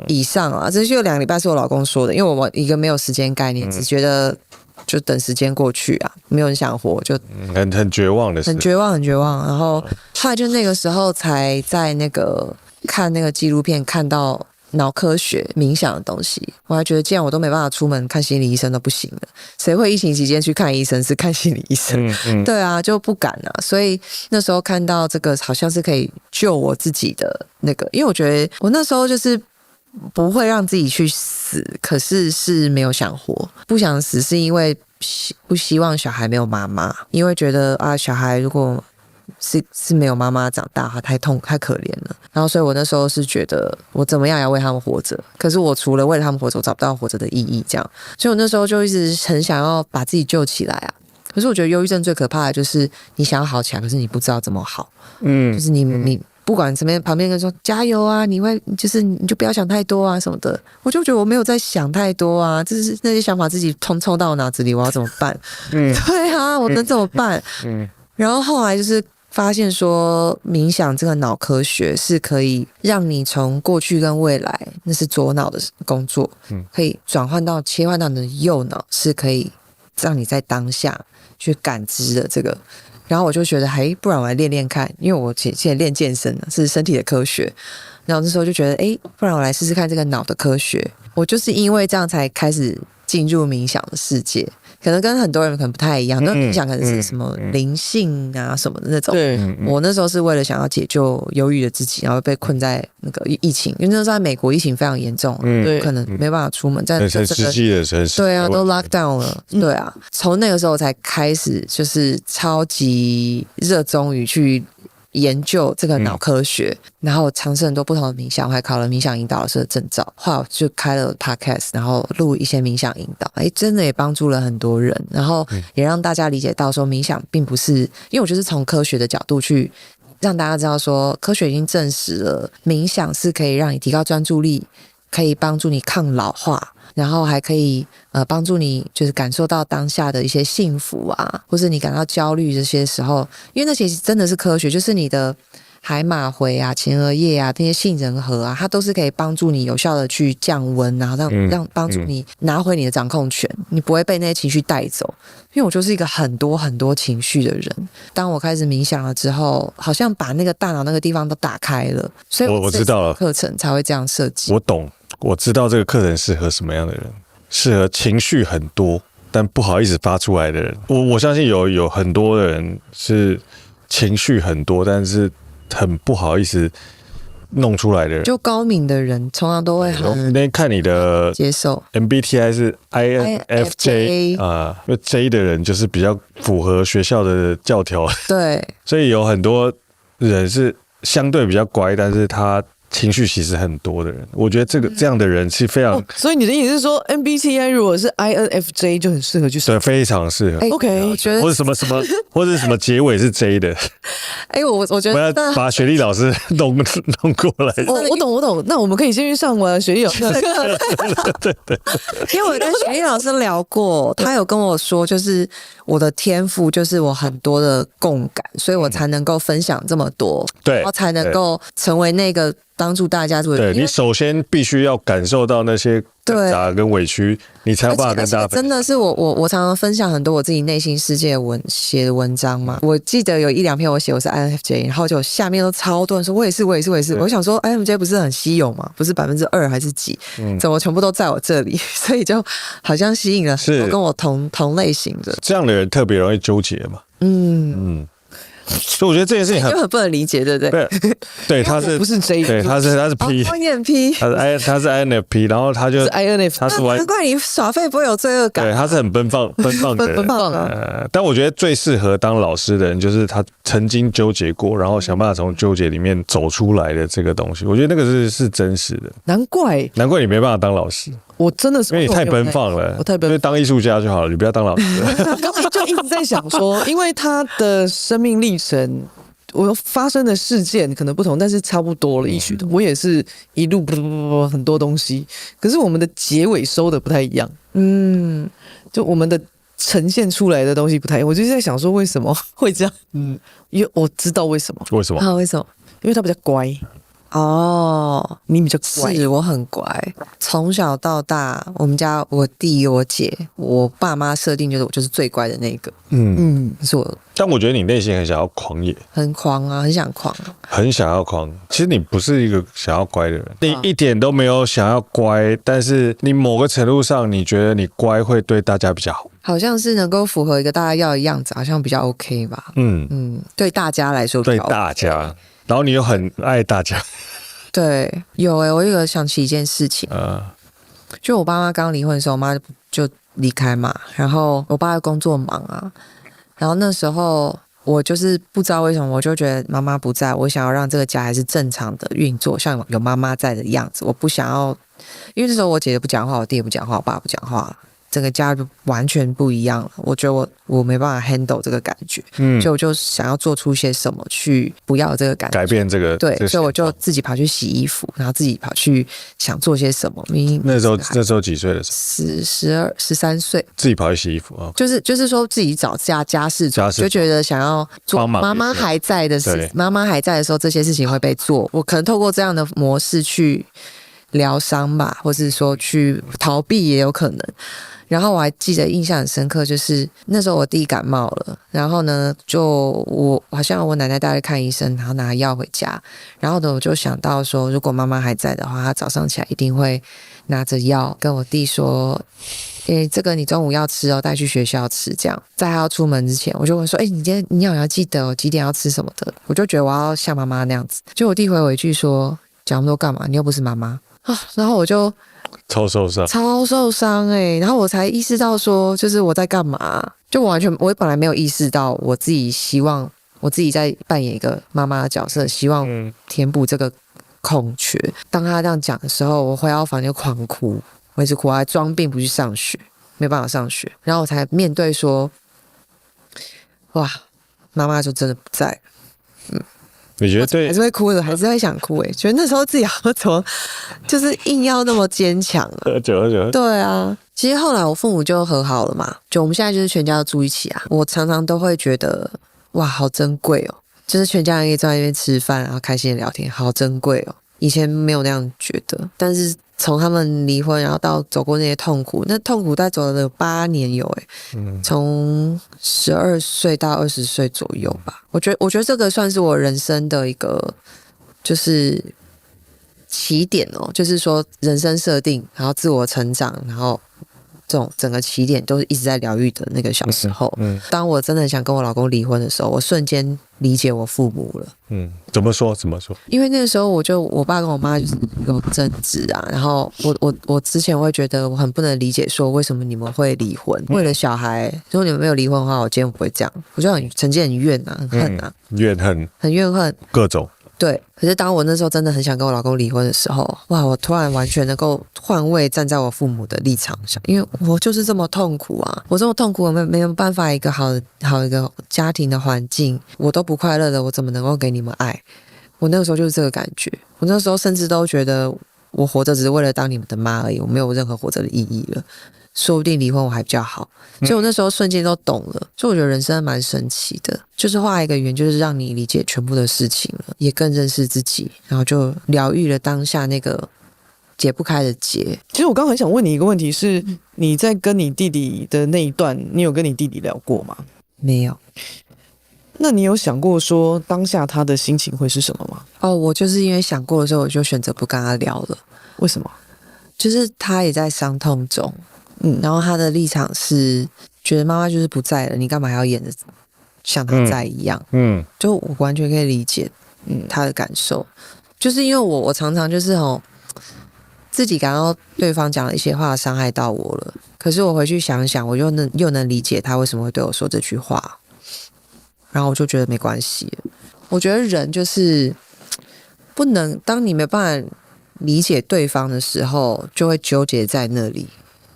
以上啊。這就2個禮拜是我老公說的，因為我一個沒有時間概念，只覺得就等時間過去啊，沒有人想活，就很絕望的事，很絕望。然後後來就那個時候才在那個看那個紀錄片，看到腦科學冥想的東西，我還覺得既然我都沒辦法出門看心理醫生都不行了，誰會疫情期間去看醫生是看心理醫生？對啊，就不敢啊。所以那時候看到這個好像是可以救我自己的那個，因為我覺得我那時候就是不會讓自己去死，可是是沒有想活，不想死是因為不希望小孩沒有媽媽，因為覺得啊小孩如果是沒有媽媽長大，他太痛太可憐了。然後所以我那時候是覺得我怎麼樣要為他們活着，可是我除了為了他們活着，我找不到活着的意義，這樣，所以我那時候就一直很想要把自己救起来啊。可是我覺得憂鬱症最可怕的就是你想要好起來，可是你不知道怎麼好，就是你不管什麼，旁邊人說加油啊，你就不要想太多啊什麼的，我就覺得我沒有在想太多啊，就是那些想法自己冲到我腦子裡，我要怎麼辦？對啊，我能怎麼辦？然後後來就是發現說，冥想這個腦科學是可以讓你從過去跟未來，那是左腦的工作，可以切換到你的右腦，是可以讓你在當下去感知的這個。然後我就覺得，不然我來練練看，因為我現在練健身是身體的科學。然後那時候就覺得，不然我來試試看這個腦的科學。我就是因為這樣才開始進入冥想的世界。可能跟很多人可能不太一樣，那冥想可能是什麼靈性啊什麼的那種。我那時候是為了想要解救憂鬱的自己，然後被困在那個疫情，因為那時候在美國疫情非常嚴重，可能沒辦法出門，在很實際的城市，对啊，都 lock down 了，对啊，從那個時候才開始就是超級熱衷於去研究這個腦科學，然後嘗試很多不同的冥想，我還考了冥想引導老師的證照，後來我就開了 podcast， 然後錄一些冥想引導，真的也幫助了很多人，然後也讓大家理解到說冥想並不是，因為我就是從科學的角度去讓大家知道說，科學已經證實了冥想是可以讓你提高專注力，可以幫助你抗老化，然後還可以幫助你就是感受到當下的一些幸福啊，或是你感到焦慮這些時候，因為那其實真的是科學，就是你的海馬回啊、前額葉啊、這些杏仁核啊，它都是可以幫助你有效的去降溫，然後讓幫助你拿回你的掌控權，你不會被那些情緒帶走。因為我就是一個很多很多情緒的人，當我開始冥想了之後，好像把那個大腦那個地方都打開了，所以我知道了，課程才會這樣設計。我懂，我知道這個課程適合什麼樣的人，適合情緒很多但不好意思發出來的人。我相信有很多的人是情緒很多，但是很不好意思弄出来的人，就高敏的人通常都会很那天看你的接受 MBTI 是 INFJ 啊，因為 J 的人就是比較符合學校的教條，对，所以有很多人是相對比較乖，但是他情緒其實很多的人，我覺得这樣的人是非常。所以你的意思是說 ，MBTI 如果是 INFJ 就很適合去對，非常適合。OK， 我覺得或者什麼，或者什麼結尾是 J 的。我覺得我要把雪莉老師弄過來。我懂。那我們可以先去上完雪莉老師的課。对，因為我跟雪莉老師聊過，他有跟我說，就是我的天賦就是我很多的共感，所以我才能夠分享這麼多，对，然後才能夠成為那個幫助大家做的。對，你首先必須要感受到那些掙扎跟委屈，你才有辦法跟大家分享。真的是我常常分享很多我自己內心世界寫的文章嘛。我記得有1-2篇我寫我是 INFJ， 然後就下面都超多人說我也是。我想說 INFJ 不是很稀有嗎？不是2%還是幾？怎麼全部都在我這裡？所以就好像吸引了很多跟我同類型的。這樣的人特別容易糾結嘛。所以我覺得這件事情就很不能理解，對不对？对，他是不是 J？ 对，他是 P， P， 他是 INFP， 然後他就是 INFP， 他是难怪你耍廢不會有罪惡感。對，他是很奔放的人。但我覺得最適合當老師的人，就是他曾經糾結過，然後想辦法從糾結裡面走出來的這個東西。我覺得那個是真實的。難怪你沒辦法當老師。我真的是因為你太奔放了，我太奔放，因為當藝術家就好了，你不要當老師。剛才就一直在想說，因為他的生命歷程，我發生的事件可能不同，但是差不多了異曲同。我也是一路很多東西，可是我們的結尾收的不太一樣。就我們的呈現出來的東西不太一樣。我就在想說，為什麼會這樣？因為我知道為什麼。為什麼？為什麼？因為他比較乖。哦，你比較乖。是我很乖，從小到大，我們家我弟、我姐、我爸媽設定就是我就是最乖的那個。是我。但我覺得你內心很想要狂野，很狂啊，很想狂，很想要狂。其實你不是一個想要乖的人，你一點都沒有想要乖，但是你某個程度上，你覺得你乖會對大家比較好，好像是能夠符合一個大家要的樣子，好像比較 OK 吧。對大家來說比較 OK，對大家。然後你又很愛大家，對，有我有想起一件事情，就我爸媽剛離婚的時候，我媽就離開嘛，然後我爸工作忙啊，然後那時候我就是不知道為什麼，我就覺得媽媽不在，我想要讓這個家還是正常的運作，像有媽媽在的樣子，我不想要，因為那時候我姐姐不講話，我弟也不講話，我爸不講話。整個家就完全不一樣了，我覺得我沒辦法 handle 這個感覺，所以我就想要做出些什麼去不要這個感覺，改變這個，對，所以我就自己跑去洗衣服，然後自己跑去想做些什麼。那時候幾歲的時候？13歲，自己跑去洗衣服啊，就是說自己找家事做，就覺得想要做。媽媽還在的事，媽媽還在的時候，這些事情會被做。我可能透過這樣的模式去療傷吧，或是說去逃避也有可能。然後我還記得印象很深刻，就是那時候我弟感冒了，然後呢，好像我奶奶帶他去看醫生，然後拿藥回家，然後呢，我就想到說，如果媽媽還在的話，她早上起來一定會拿着藥跟我弟說，這個你中午要吃哦，帶去學校吃，這樣在他要出門之前，我就會說，你今天你要記得幾點要吃什麼的，我就覺得我要像媽媽那樣子。就我弟回我一句說，講那麼多幹嘛？你又不是媽媽啊，然後我就。超受傷然後我才意識到說，就是我在幹嘛，就我本來沒有意識到我自己希望我自己在扮演一個媽媽的角色，希望填補這個空缺。當他這樣講的時候，我回到房間就狂哭，我一直哭，還裝病不去上學，沒辦法上學，然後我才面對說，哇，媽媽就真的不在。你覺得對？還是會哭的，還是會想哭覺得那時候自己好怎麼，就是硬要那麼堅強啊？喝酒。對啊，其實後來我父母就和好了嘛，就我們現在就是全家都住一起啊。我常常都會覺得，哇，好珍貴哦，就是全家人可以坐在那邊吃飯，然後開心的聊天，好珍貴哦。以前沒有那樣覺得，但是從他們離婚，然後到走過那些痛苦，那痛苦大概走了8年有從12歲到20歲左右吧。我覺得這個算是我人生的一個就是起點哦，就是說人生設定，然後自我成長，然後這種整個起點都是一直在療癒的那個小時候。當我真的想跟我老公離婚的時候，我瞬間理解我父母了。怎麼說？因為那個时候我爸跟我媽就是有爭執啊，然後我之前會覺得我很不能理解，說為什麼你們會離婚？為了小孩，如果你們沒有離婚的話，我今天不會這樣。我就曾經很怨啊，很恨啊，很怨恨，各種。對，可是當我那時候真的很想跟我老公離婚的時候，哇，我突然完全能夠換位站在我父母的立場上，因為我就是這麼痛苦啊，我這麼痛苦，我没有辦法一個好一個家庭的環境，我都不快樂的，我怎麼能夠給你們愛？我那個時候就是這個感覺，我那時候甚至都覺得我活着只是為了當你們的媽而已，我沒有任何活着的意義了。說不定離婚我還比較好，所以我那時候瞬間都懂了。所以我覺得人生蠻神奇的，就是畫一個圓，就是讓你理解全部的事情了，也更認識自己，然後就療癒了當下那個解不開的結。其實我剛剛很想問你一個問題是，你在跟你弟弟的那一段，你有跟你弟弟聊過嗎？沒有。那你有想過說當下他的心情會是什麼嗎？我就是因為想過的時候，我就選擇不跟他聊了。為什麼？就是他也在傷痛中。然後他的立場是覺得媽媽就是不在了，你幹嘛還要演得像他在一樣？就我完全可以理解他的感受，就是因為我常常就是自己感到對方講了一些話傷害到我了，可是我回去想想，我又能理解他為什麼會對我說這句話，然後我就覺得沒關係。我覺得人就是不能，當你沒辦法理解對方的時候，就會糾結在那裡。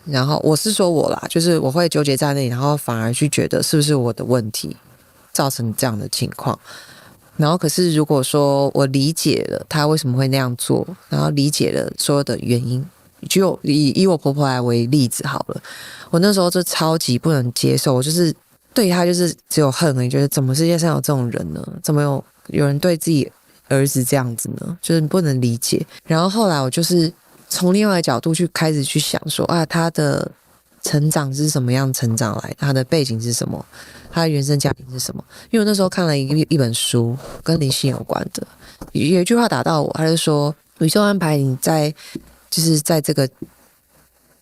然後我是說我啦，就是我會糾結在那裡，然後反而去覺得是不是我的問題造成這樣的情況。然後可是如果說我理解了他為什麼會那樣做，然後理解了所有的原因，就以我婆婆來為例子好了，我那時候就超級不能接受，我就是對他就是只有恨而已，覺得怎麼世界上有這種人呢？怎麼有人對自己兒子這樣子呢？就是不能理解。然後後來我就是從另外一個角度去開始去想說啊，他的成長是什麼樣成長來的，他的背景是什麼，他的原生家庭是什麼？因為我那時候看了一本書，跟靈性有關的，有一句話打到我，他就說宇宙安排你就是在這個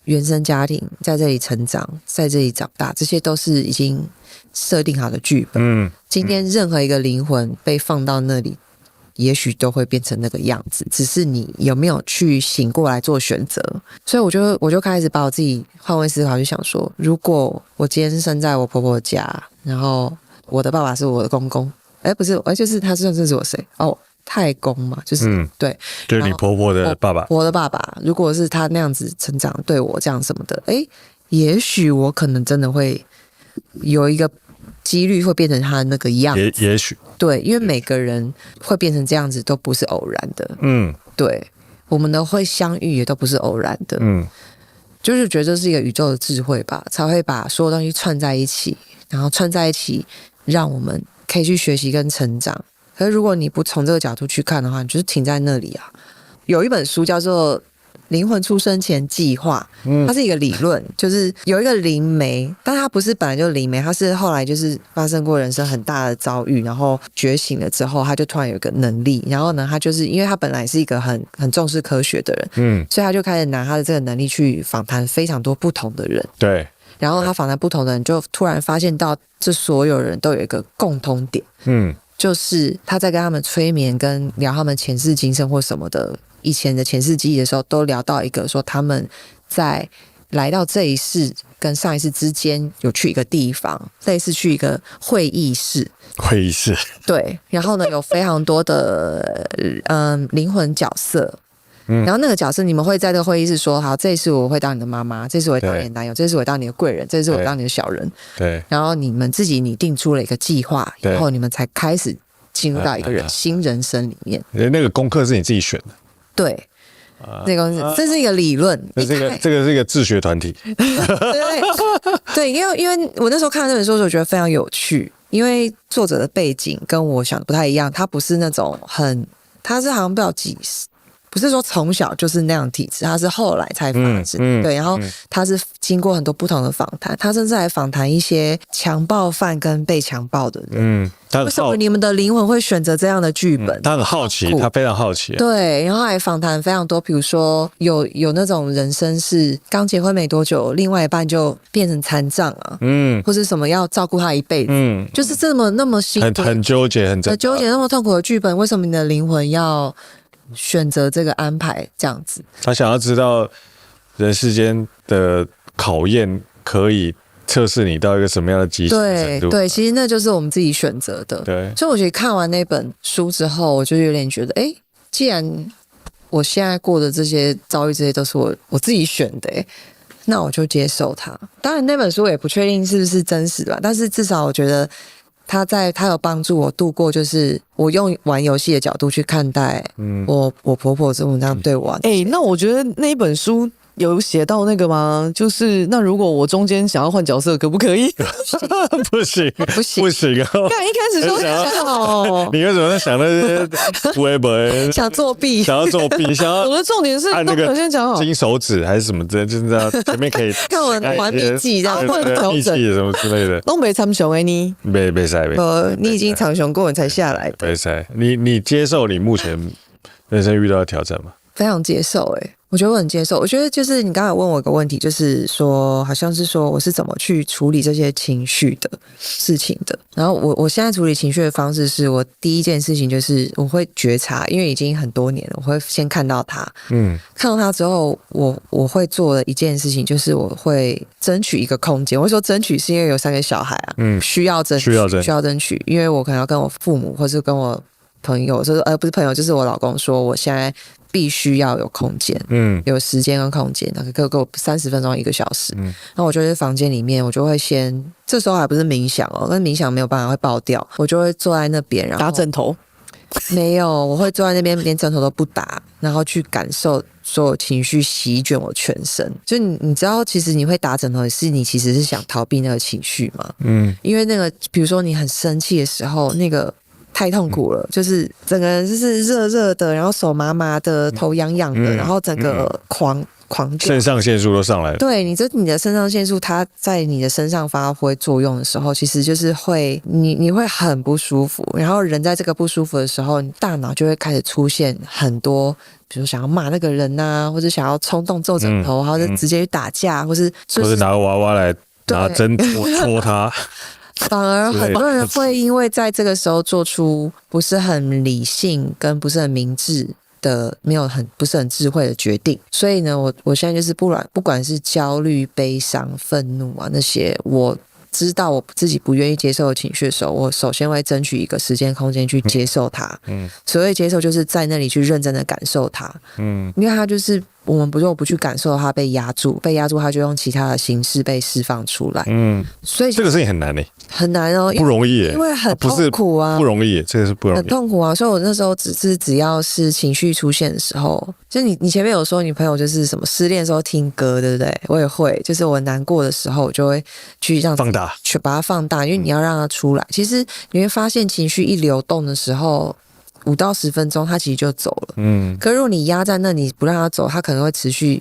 原生家庭，在這裡成長，在這裡長大，這些都是已經設定好的劇本。今天任何一個靈魂被放到那裡，也許都會變成那個樣子，只是你有沒有去醒過來做選擇。所以我就開始把我自己換位思考，就想說，如果我今天是生在我婆婆家，然後我的爸爸是我的公公，不是，就是他算是我誰？太公嘛，就是对，就是你婆婆的爸爸。我的爸爸，如果是他那樣子成長，對我這樣什麼的，也許我可能真的會有一個幾率會變成他的那個樣子。也許對，因為每個人會變成這樣子都不是偶然的。對，我們的會相遇也都不是偶然的。就是覺得這是一個宇宙的智慧吧，才會把所有東西串在一起，然後串在一起，讓我們可以去學習跟成長。可是如果你不從這個角度去看的話，你就是停在那裡啊。有一本書叫做《靈魂出生前計劃》，它是一個理論，就是有一個靈媒，但它不是本來就靈媒，它是後來就是發生過人生很大的遭遇，然後覺醒了之後，他就突然有一個能力，然後呢，他就是因為他本來是一個很重視科學的人，所以他就開始拿他的這個能力去訪談非常多不同的人，对，然後他訪谈不同的人，就突然发现到这所有人都有一個共通點，就是他在跟他們催眠跟聊他們前世今生或什麼的，以前的前世記憶的時候，都聊到一個說他們在來到這一世跟上一世之間有去一個地方，類似去一個會議室。會議室，對，然後呢有非常多的靈魂角色。然後那個角色，你們會在這個會議室說，好，這一次我會當你的媽媽，這次我會當你的男友，這次我會當你的貴人，這次我會當你的小人。對。然後你們自己擬定出了一個計劃，然後你們才開始進入到一個新人生裡面。那個功課是你自己選的。對。這個這是一個理論。這個是一個自學團體。對，因為我那時候看這本書的時候，我覺得非常有趣，因為作者的背景跟我想的不太一樣，他不是那種他是好像不知道幾十。不是說從小就是那樣體質，他是後來才發生。對，然後他是經過很多不同的訪談，他甚至還訪談一些強暴犯跟被強暴的人。為什麼你們的靈魂會選擇這樣的劇本？他很好奇，他非常好奇。對，然後還訪談非常多，比如說有那種人生是剛結婚沒多久，另外一半就變成殘障啊，或是什麼要照顧他一輩子，就是這麼那麼辛苦，很糾結，很糾結，那麼痛苦的劇本，為什麼你的靈魂要選擇這個安排這樣子？他想要知道人世間的考驗可以測試你到一個什麼樣的極限程度。對，其實那就是我們自己選擇的。對，所以我覺得看完那本書之後，我就有點覺得，既然我現在過的這些遭遇，這些都是我自己選的，那我就接受它。當然，那本書我也不確定是不是真實的吧，但是至少我覺得他有幫助我度過，就是我用玩遊戲的角度去看待我婆婆这麼這樣對我。那我覺得那一本書有寫到那個嗎？就是那如果我中間想要換角色，可不可以？不行，不行，不行！看一開始說你為什麼在想那些微博？想作弊，想要作弊，想要。我的重點是按那個先講好金手指還是什麼之類，就是這樣前面可以看我玩筆記這樣，筆記什麼之類的。東北長雄你沒塞，你已經長雄過，你才下來的。沒塞，你接受你目前人生遇到的挑戰嗎？非常接受我覺得我很接受。我覺得就是你刚才問我一個問題，就是說好像是說我是怎麼去處理這些情緒的事情的。然後我現在處理情緒的方式是，我第一件事情就是我會覺察，因為已經很多年了，我會先看到它。看到它之後，我會做的一件事情就是我會爭取一個空間。我會說爭取是因為有3個小孩啊，需要爭取，因為我可能要跟我父母或是跟我朋友，就是不是朋友，就是我老公說，我現在必須要有空間，有時間跟空間，給我30分鐘1個小時。那我就在房間裡面，我就會先，這時候還不是冥想但冥想沒有辦法會爆掉，我就會坐在那邊，然後打枕頭。沒有，我會坐在那邊，連枕頭都不打，然後去感受所有情緒席捲我全身。就你知道，其實你會打枕頭，也是你其實是想逃避那個情緒嘛。因為那個，比如說你很生氣的時候，那個太痛苦了，就是整個人就是熱熱的，然後手麻麻的，頭癢癢的，然後整個狂腎上腺素都上來了。对，你的腎上腺素它在你的身上發揮作用的時候，其實就是会你会很不舒服，然後人在這個不舒服的時候，你大腦就會開始出現很多，比如想要罵那個人啊，或者想要衝動皺枕頭，或者直接去打架，或是拿個娃娃來拿針戳他。反而很多人會因為在這個時候做出不是很理性跟不是很明智的不是很智慧的決定，所以呢，我現在就是不管是焦慮、悲傷、憤怒啊那些，我知道我自己不願意接受的情緒的時候，我首先會爭取一個時間空間去接受它。所謂接受，就是在那裡去認真的感受它。因為它就是我們如果不去感受它，被压住，它就用其他的形式被釋放出来。所以这個事情很難很難哦，不容易耶，因為很痛苦啊，不容易，這個是不容易，很痛苦啊。所以我那時候只要是情緒出現的時候，就你前面有說你朋友就是什麼失戀的時候聽歌，對不對？我也會，就是我難過的時候，我就會去讓放大，去把它放大，因為你要讓它出來。其實你會發現，情緒一流動的時候，5到10分鐘，它其實就走了。可是如果你壓在那裡不讓它走，它可能會持續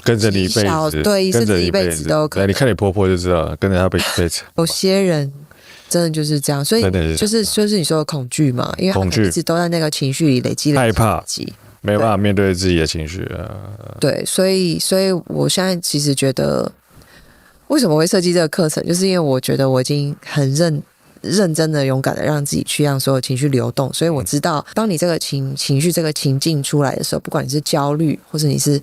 跟着你一輩子，对，甚至一輩子都可能。你看你婆婆就知道了，跟着她一輩子。有些人真的就是這樣，所以就是你說的恐懼嘛，因為他一直都在那個情緒裡累積，害怕，沒辦法面對自己的情緒啊。對，所以我現在其實覺得，為什麼會設計這個課程，就是因為我覺得我已經很認真的、勇敢的讓自己去讓所有情緒流動，所以我知道，當你這個情緒這個情境出來的時候，不管你是焦慮，或是你是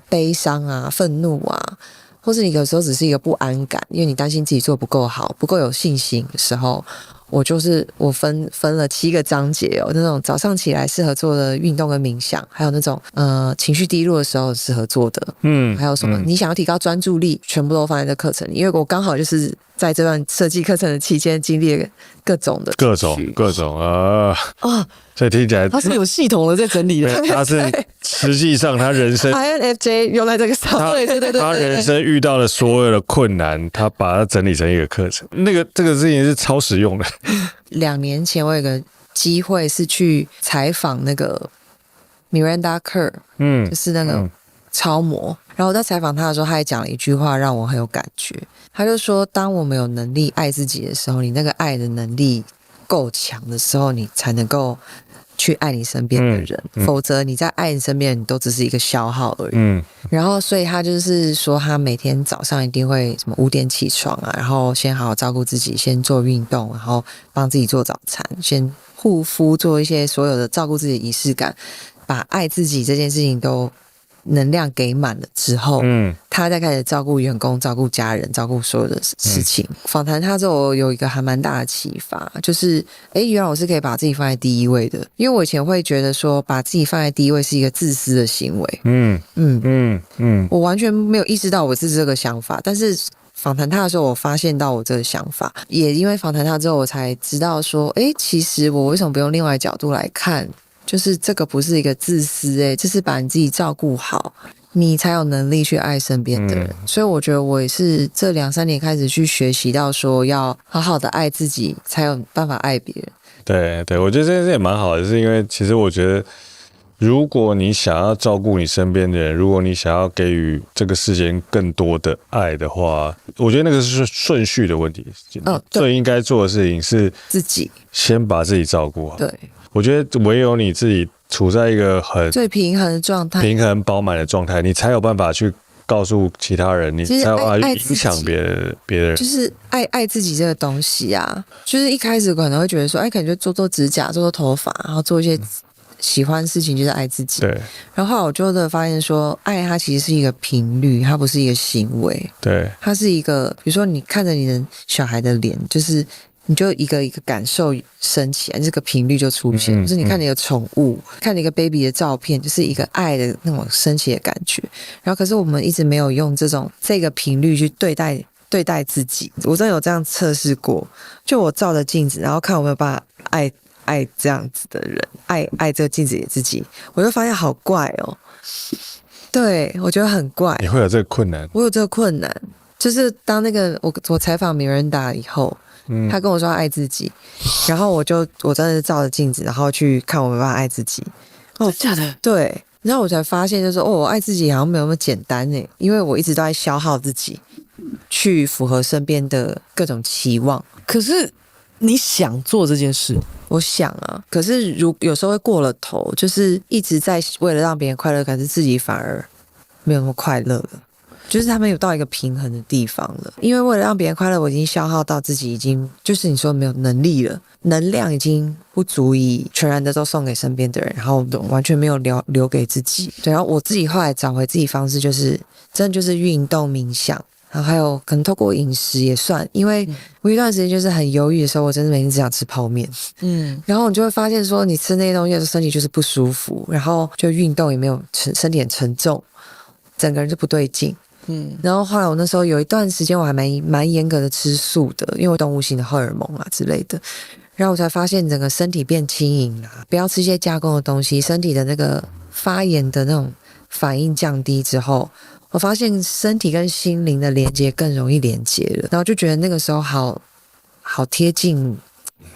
悲傷啊、憤怒啊。或是你有時候只是一個不安感，因為你擔心自己做不夠好、不夠有信心的時候，我分了7個章節哦，那種早上起來適合做的運動跟冥想，還有那種情緒低落的時候適合做的，還有什麼你想要提高專注力，全部都放在這課程裡，因為我剛好就是在這段設計課程的期間經歷了各種啊。所以聽起來他是有系統的在整理的，他是實際上他人生 INFJ 用在這個上，對，他人生遇到的所有的困難，他把它整理成一個課程。這個事情是超實用的。2年前我有個機會是去採訪那個 Miranda Kerr，就是那個超模。然後我在採訪他的時候，他還講了一句話讓我很有感覺。他就說，當我們有能力愛自己的時候，你那個愛的能力夠強的時候，你才能夠去愛你身邊的人，否則你在愛你身邊的人，你都只是一個消耗而已。然後所以他就是說，他每天早上一定會什麼5點起床啊，然後先好好照顧自己，先做運動，然後幫自己做早餐，先護膚，做一些所有的照顧自己的儀式感，把愛自己這件事情都能量給滿了之後，他再開始照顧員工、照顧家人、照顧所有的事情。訪談他之後，有一個還蠻大的啟發，就是原來我是可以把自己放在第一位的。因為我以前會覺得說，把自己放在第一位是一個自私的行為。我完全沒有意識到我是這個想法，但是訪談他的時候，我發現到我這個想法，也因為訪談他之後，我才知道說，其實我為什麼不用另外角度來看？就是這個不是一個自私，這是把你自己照顧好，你才有能力去愛身邊的人。所以我覺得我也是這2-3年開始去學習到說，要好好的愛自己，才有辦法愛別人。對，我覺得這件事也蠻好的，是因為其實我覺得，如果你想要照顧你身邊的人，如果你想要給予這個世間更多的愛的話，我覺得那個是順序的問題。最應該做的事情是自己先把自己照顧好。對。我覺得唯有你自己處在一個最平衡的狀態、平衡飽滿的狀態，你才有辦法去告訴其他人，你才有辦法去影響別人。就是愛自己這個東西啊，就是一開始可能會覺得說，可能就做指甲、做頭髮，然後做一些喜歡的事情，就是愛自己。對。然後後來我就發現說，愛它其實是一個頻率，它不是一個行為。對。它是一個，比如說你看着你的小孩的臉，就是。你就一個一個感受升起來，這個頻率就出現。就是你看你的寵物，看你一個 baby 的照片，就是一個愛的那種升起的感覺。然後，可是我們一直沒有用這個頻率去對待自己。我真的有這樣測試過，就我照着鏡子，然後看我有沒有辦法愛這樣子的人，愛這個鏡子裡自己，我就發現好怪哦。對，我覺得很怪。你會有這個困難？我有這個困難，就是當那個我採訪Miranda以後。他跟我說要愛自己，然後我真的是照着鏡子，然後去看我沒辦法愛自己。真假的？对，然後我才發現就是我愛自己好像沒有那麼簡單耶，因為我一直都在消耗自己，去符合身邊的各種期望。可是你想做這件事，我想啊，可是有時候會過了頭，就是一直在為了讓別人快樂，可是自己反而沒有那麼快樂了。就是他們有到一個平衡的地方了，因為為了讓別人快樂，我已經消耗到自己已經就是你說沒有能力了，能量已經不足以全然的都送給身邊的人，然後完全沒有留給自己。对，然後我自己後來找回自己方式，就是真的就是運動、冥想，然後還有可能透過飲食也算，因為我一段時間就是很憂鬱的時候，我真的每天只想吃泡麵，然後你就會發現說，你吃那些東西的時候，身體就是不舒服，然後就運動也沒有身體很沉重，整個人就不對勁。然後後來我那時候有一段時間我還蠻嚴格的吃素的，因為動物性的荷爾蒙啊之類的，然後我才發現整個身體變輕盈啦，不要吃一些加工的東西，身體的那個發炎的那種反應降低之後，我發現身體跟心靈的連接更容易連接了，然後就覺得那個時候好貼近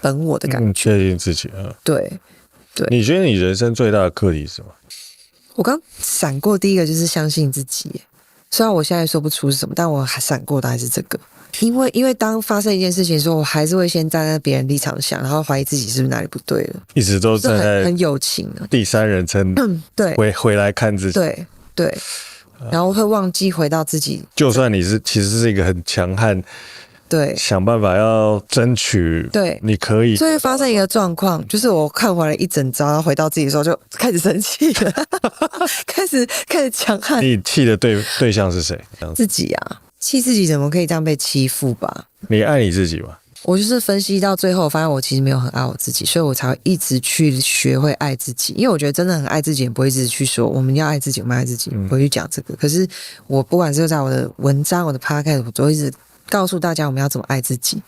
本我的感覺，貼近自己啊。對。你覺得你人生最大的課題是什麼？我剛閃過第一個就是相信自己耶。雖然我現在說不出是什麼，但我還閃過的還是這個，因為當發生一件事情的時候，我還是會先站在別人立場想，然後懷疑自己是不是哪裡不對了，一直都站在很友情的第三人稱，对，回來看自己，对，然後會忘記回到自己，就算你其實是一個很強悍。对，想辦法要爭取，对，你可以。所以發生一個狀況，就是我看完了一整招，然後回到自己的時候就開始生氣了，開始強悍。你氣的對象是誰？自己啊，氣自己怎麼可以這樣被欺負吧？你愛你自己嗎？我就是分析到最後，我發現我其實沒有很愛我自己，所以我才會一直去學會愛自己。因為我覺得真的很愛自己，也不會一直去說我們要愛自己，我們愛自己，不會去講這個。可是我不管是在我的文章、我的 podcast， 我都一直告訴大家我們要怎麼愛自己，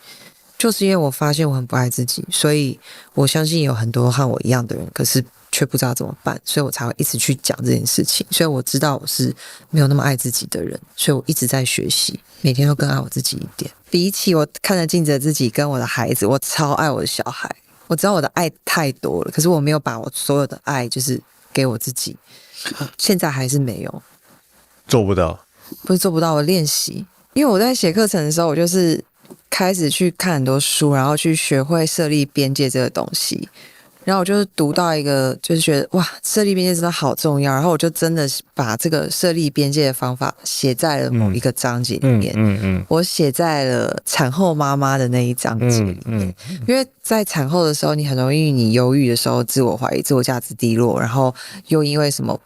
就是因為我發現我很不愛自己，所以我相信有很多和我一樣的人，可是卻不知道怎麼辦，所以我才會一直去講這件事情。所以我知道我是沒有那麼愛自己的人，所以我一直在學習，每天都更愛我自己一點。比起我看着鏡子的自己跟我的孩子，我超愛我的小孩。我知道我的愛太多了，可是我沒有把我所有的愛就是給我自己，現在還是沒有，做不到，不是做不到，我練習。因為我在寫課程的時候，我就是開始去看很多書，然後去學會設立邊界這個東西。然後我就是讀到一個，就是覺得哇，設立邊界真的好重要。然後我就真的把這個設立邊界的方法寫在了某一個章節裡面。我寫在了產後媽媽的那一章節裡面。因為在產後的時候，你很容易你憂鬱的時候，自我懷疑、自我價值低落，然後又因為什麼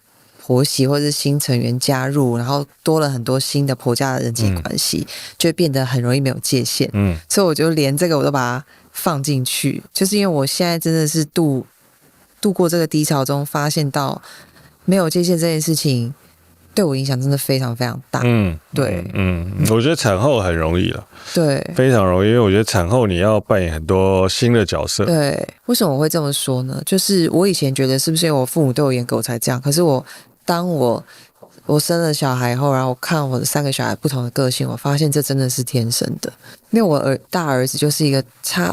婆媳或是新成員加入，然後多了很多新的婆家的人際關係，就會變得很容易沒有界限。所以我就連這個我都把它放進去，就是因為我現在真的是度過這個低潮中，發現到沒有界限這件事情對我影響真的非常非常大。对，我覺得產後很容易了，對，非常容易，因為我覺得產後你要扮演很多新的角色。对，為什麼我會這麼說呢？就是我以前覺得是不是因為我父母對我嚴格我才這樣，可是當我生了小孩後，然後我看我的3個小孩不同的個性，我發現這真的是天生的。因為我大兒子就是一個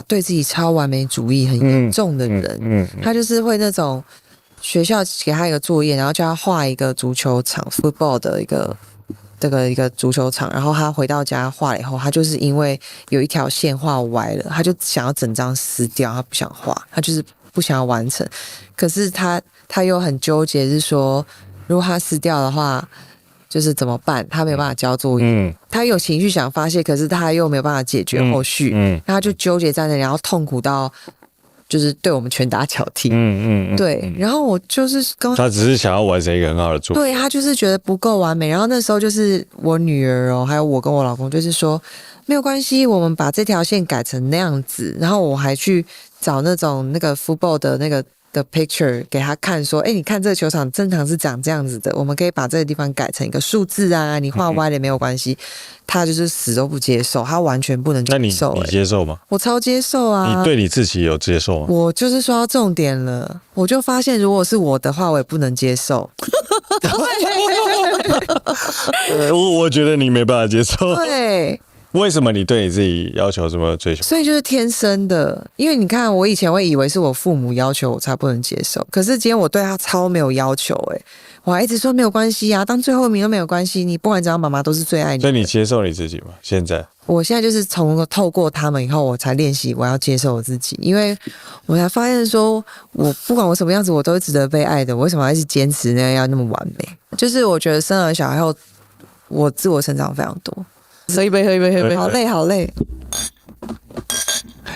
對自己超完美主義很嚴重的人，他就是會那種學校給他一個作業，然後叫他畫一個足球場 football 的一個足球場，然後他回到家畫了以後，他就是因為有一條線畫歪了，他就想要整張撕掉，他不想畫，他就是不想要完成。可是他又很糾結，是說如果他撕掉的話，就是怎麼辦？他沒有辦法交作業，他有情緒想發洩，可是他又沒有辦法解決後續，他就糾結在那裡，然後痛苦到就是對我們拳打腳踢。對。然後我就是他只是想要完成一個很好的作業，對，他就是覺得不夠完美。然後那時候就是我女兒還有我跟我老公，就是說沒有關係，我們把這條線改成那樣子。然後我還去找那個 football 的的 picture 給他看，說，你看這個球場正常是長這樣子的，我們可以把這個地方改成一個數字啊，你畫歪了也沒有關係。他就是死都不接受，他完全不能接受。那你接受嗎？我超接受啊！你对你自己有接受嗎？我就是說到重點了，我就發現如果是我的話，我也不能接受。我覺得你沒辦法接受。對，為什麼你對你自己要求這麼追求？所以就是天生的，因為你看，我以前會以為是我父母要求我才不能接受，可是今天我对他超沒有要求，我還一直說沒有關係啊，當最後一名都沒有關係，你不管怎樣，媽媽都是最愛你的。所以你接受你自己嗎？現在？我現在就是透過他們以後，我才練習我要接受我自己，因為我才發現說，我不管我什麼樣子，我都是值得被愛的。我為什麼要一直堅持那樣要那麼完美？就是我覺得生了小孩後，我自我成長非常多。喝一杯，喝一杯，喝一杯，好累，好累。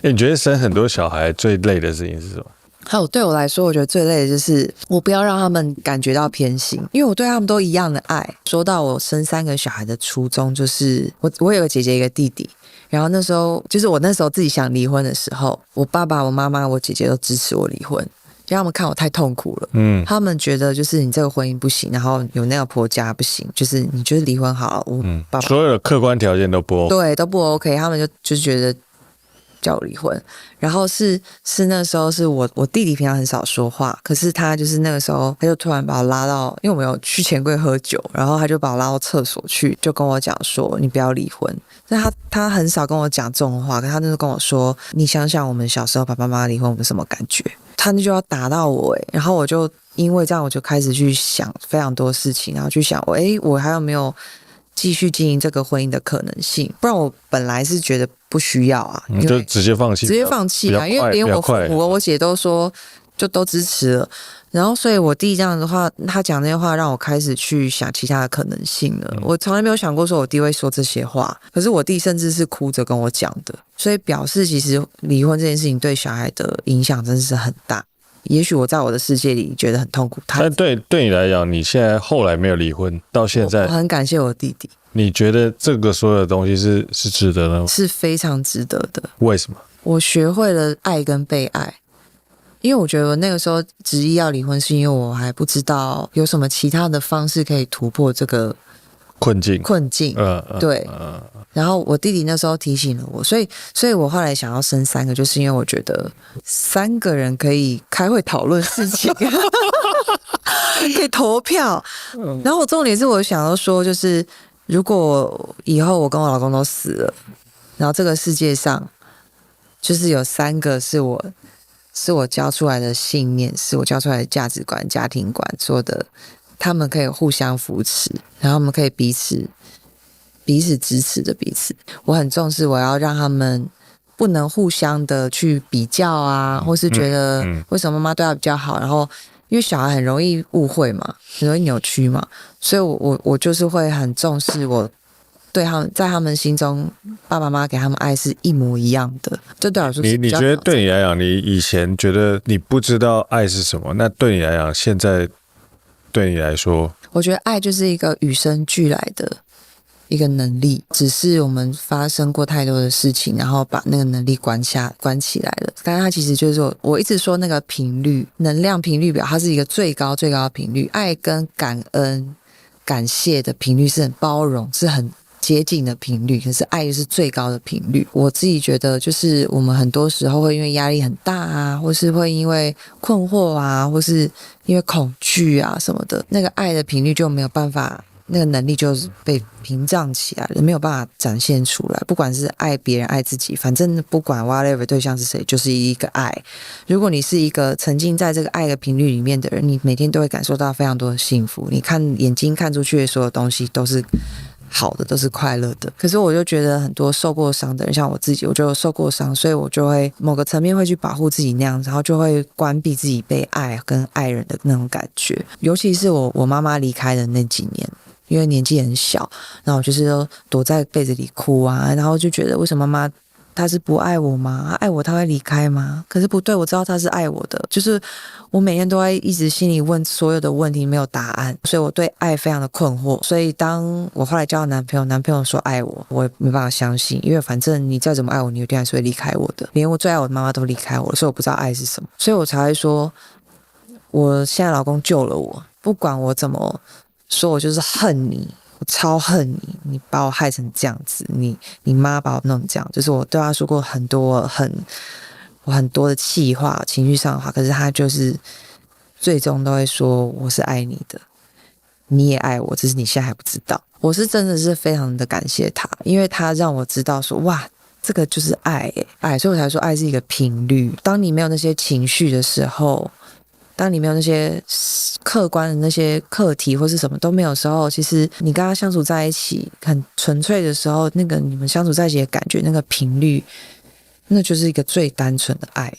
你覺得生很多小孩最累的事情是什麼？還有對我來說，我覺得最累的就是我不要讓他們感覺到偏心，因為我对他們都一樣的愛。說到我生3個小孩的初衷，就是我有個姐姐一個弟弟，然後那時候就是我那時候自己想離婚的時候，我爸爸、我媽媽、我姐姐都支持我離婚。因為他們看我太痛苦了，他們覺得就是你這個婚姻不行，然後有那個婆家不行，就是你就是離婚好了。我爸爸所有的客觀條件都不 OK， 對，都不 OK， 他們就覺得叫我離婚。然後是那時候是我弟弟平常很少說話，可是他就是那個時候他就突然把我拉到，因為我們有去錢櫃喝酒，然後他就把我拉到廁所去，就跟我講說你不要離婚。但他很少跟我講这種話，可他就是跟我說，你想想我們小時候爸爸媽媽離婚我們什麼感覺？他就要打到我，然後我就因為這樣我就開始去想非常多事情，然後去想我還有沒有繼續經營這個婚姻的可能性？不然我本來是覺得不需要啊，你就直接放棄，直接放棄啊，因為連我父母我姐都說就都支持了。然後所以我弟这樣的話，他講那些話讓我開始去想其他的可能性了。我從來沒有想過說我弟會說這些話，可是我弟甚至是哭着跟我講的，所以表示其實離婚這件事情對小孩的影響真的是很大。也許我在我的世界裡覺得很痛苦，但對你來講，你現在後來沒有離婚到現在，我很感謝我弟弟。你覺得這個所有的東西是值得的嗎？是非常值得的。為什麼？我學會了愛跟被愛。因為我覺得我那個時候執意要離婚，是因為我還不知道有什麼其他的方式可以突破這個困境。對。然後我弟弟那時候提醒了我，所以我後來想要生3個，就是因為我覺得3個人可以開會討論事情，可以投票。然後我重點是我想要說，就是如果以後我跟我老公都死了，然後這個世界上就是有3個是我教出來的信念，是我教出來的價值觀、家庭觀，說的，他們可以互相扶持，然後我們可以彼此支持着彼此。我很重視，我要讓他們不能互相的去比較啊，或是覺得為什麼媽媽對他比較好，然後因為小孩很容易誤會嘛，很容易扭曲嘛，所以我就是會很重視我。對他們，在他們心中，爸爸媽媽給他們愛是一模一樣的。這對我來說是比較，你覺得對你來講，你以前覺得你不知道愛是什麼，那對你來講，現在對你來說，我覺得愛就是一個與生俱來的一個能力，只是我們發生過太多的事情，然後把那個能力關起來了。但是它其實就是我一直說那個頻率，能量頻率表，它是一個最高的頻率。愛跟感恩、感謝的頻率是很包容，是很接近的頻率，可是愛就是最高的頻率。我自己覺得，就是我們很多時候會因為壓力很大啊，或是會因為困惑啊，或是因為恐懼啊什麼的，那個愛的頻率就沒有辦法，那個能力就是被屏障起來了，沒有辦法展現出來。不管是愛別人、愛自己，反正不管 whatever 對象是誰，就是一個愛。如果你是一個沉浸在這個愛的頻率裡面的人，你每天都會感受到非常多的幸福。你看眼睛看出去的所有東西都是好的，都是快樂的。可是我就覺得很多受過傷的人，像我自己，我就受過傷，所以我就會某個層面會去保護自己那樣子，然後就會關閉自己被愛跟愛人的那種感覺。尤其是我媽媽離開的那幾年，因為年紀很小，然後我就是都躲在被子裡哭啊，然後就覺得為什麼媽媽她是不愛我嗎？她愛我她會離開嗎？可是不对，我知道她是愛我的，就是我每天都會一直心裡問所有的問題沒有答案，所以我對愛非常的困惑。所以當我後來交了男朋友，男朋友說愛我，我也沒辦法相信，因為反正你再怎麼愛我，你一定還是會離開我的，連我最愛我的媽媽都離開我了，所以我不知道愛是什麼，所以我才會說我現在老公救了我，不管我怎麼說，我就是恨你，我超恨你，你把我害成這樣子，你媽把我弄成這樣，就是我對他說過很多很多的氣話，情緒上的話，可是他就是最終都會說我是愛你的。你也愛我，只是你現在還不知道。我是真的是非常的感謝他，因為他讓我知道說，哇，這個就是愛，愛，所以我才說愛是一個頻率。當你沒有那些情緒的時候，當你沒有那些客觀的那些課題或是什麼都沒有的時候，其實你跟他相處在一起很純粹的時候，那個你們相處在一起的感覺，那個頻率，那就是一個最單純的愛。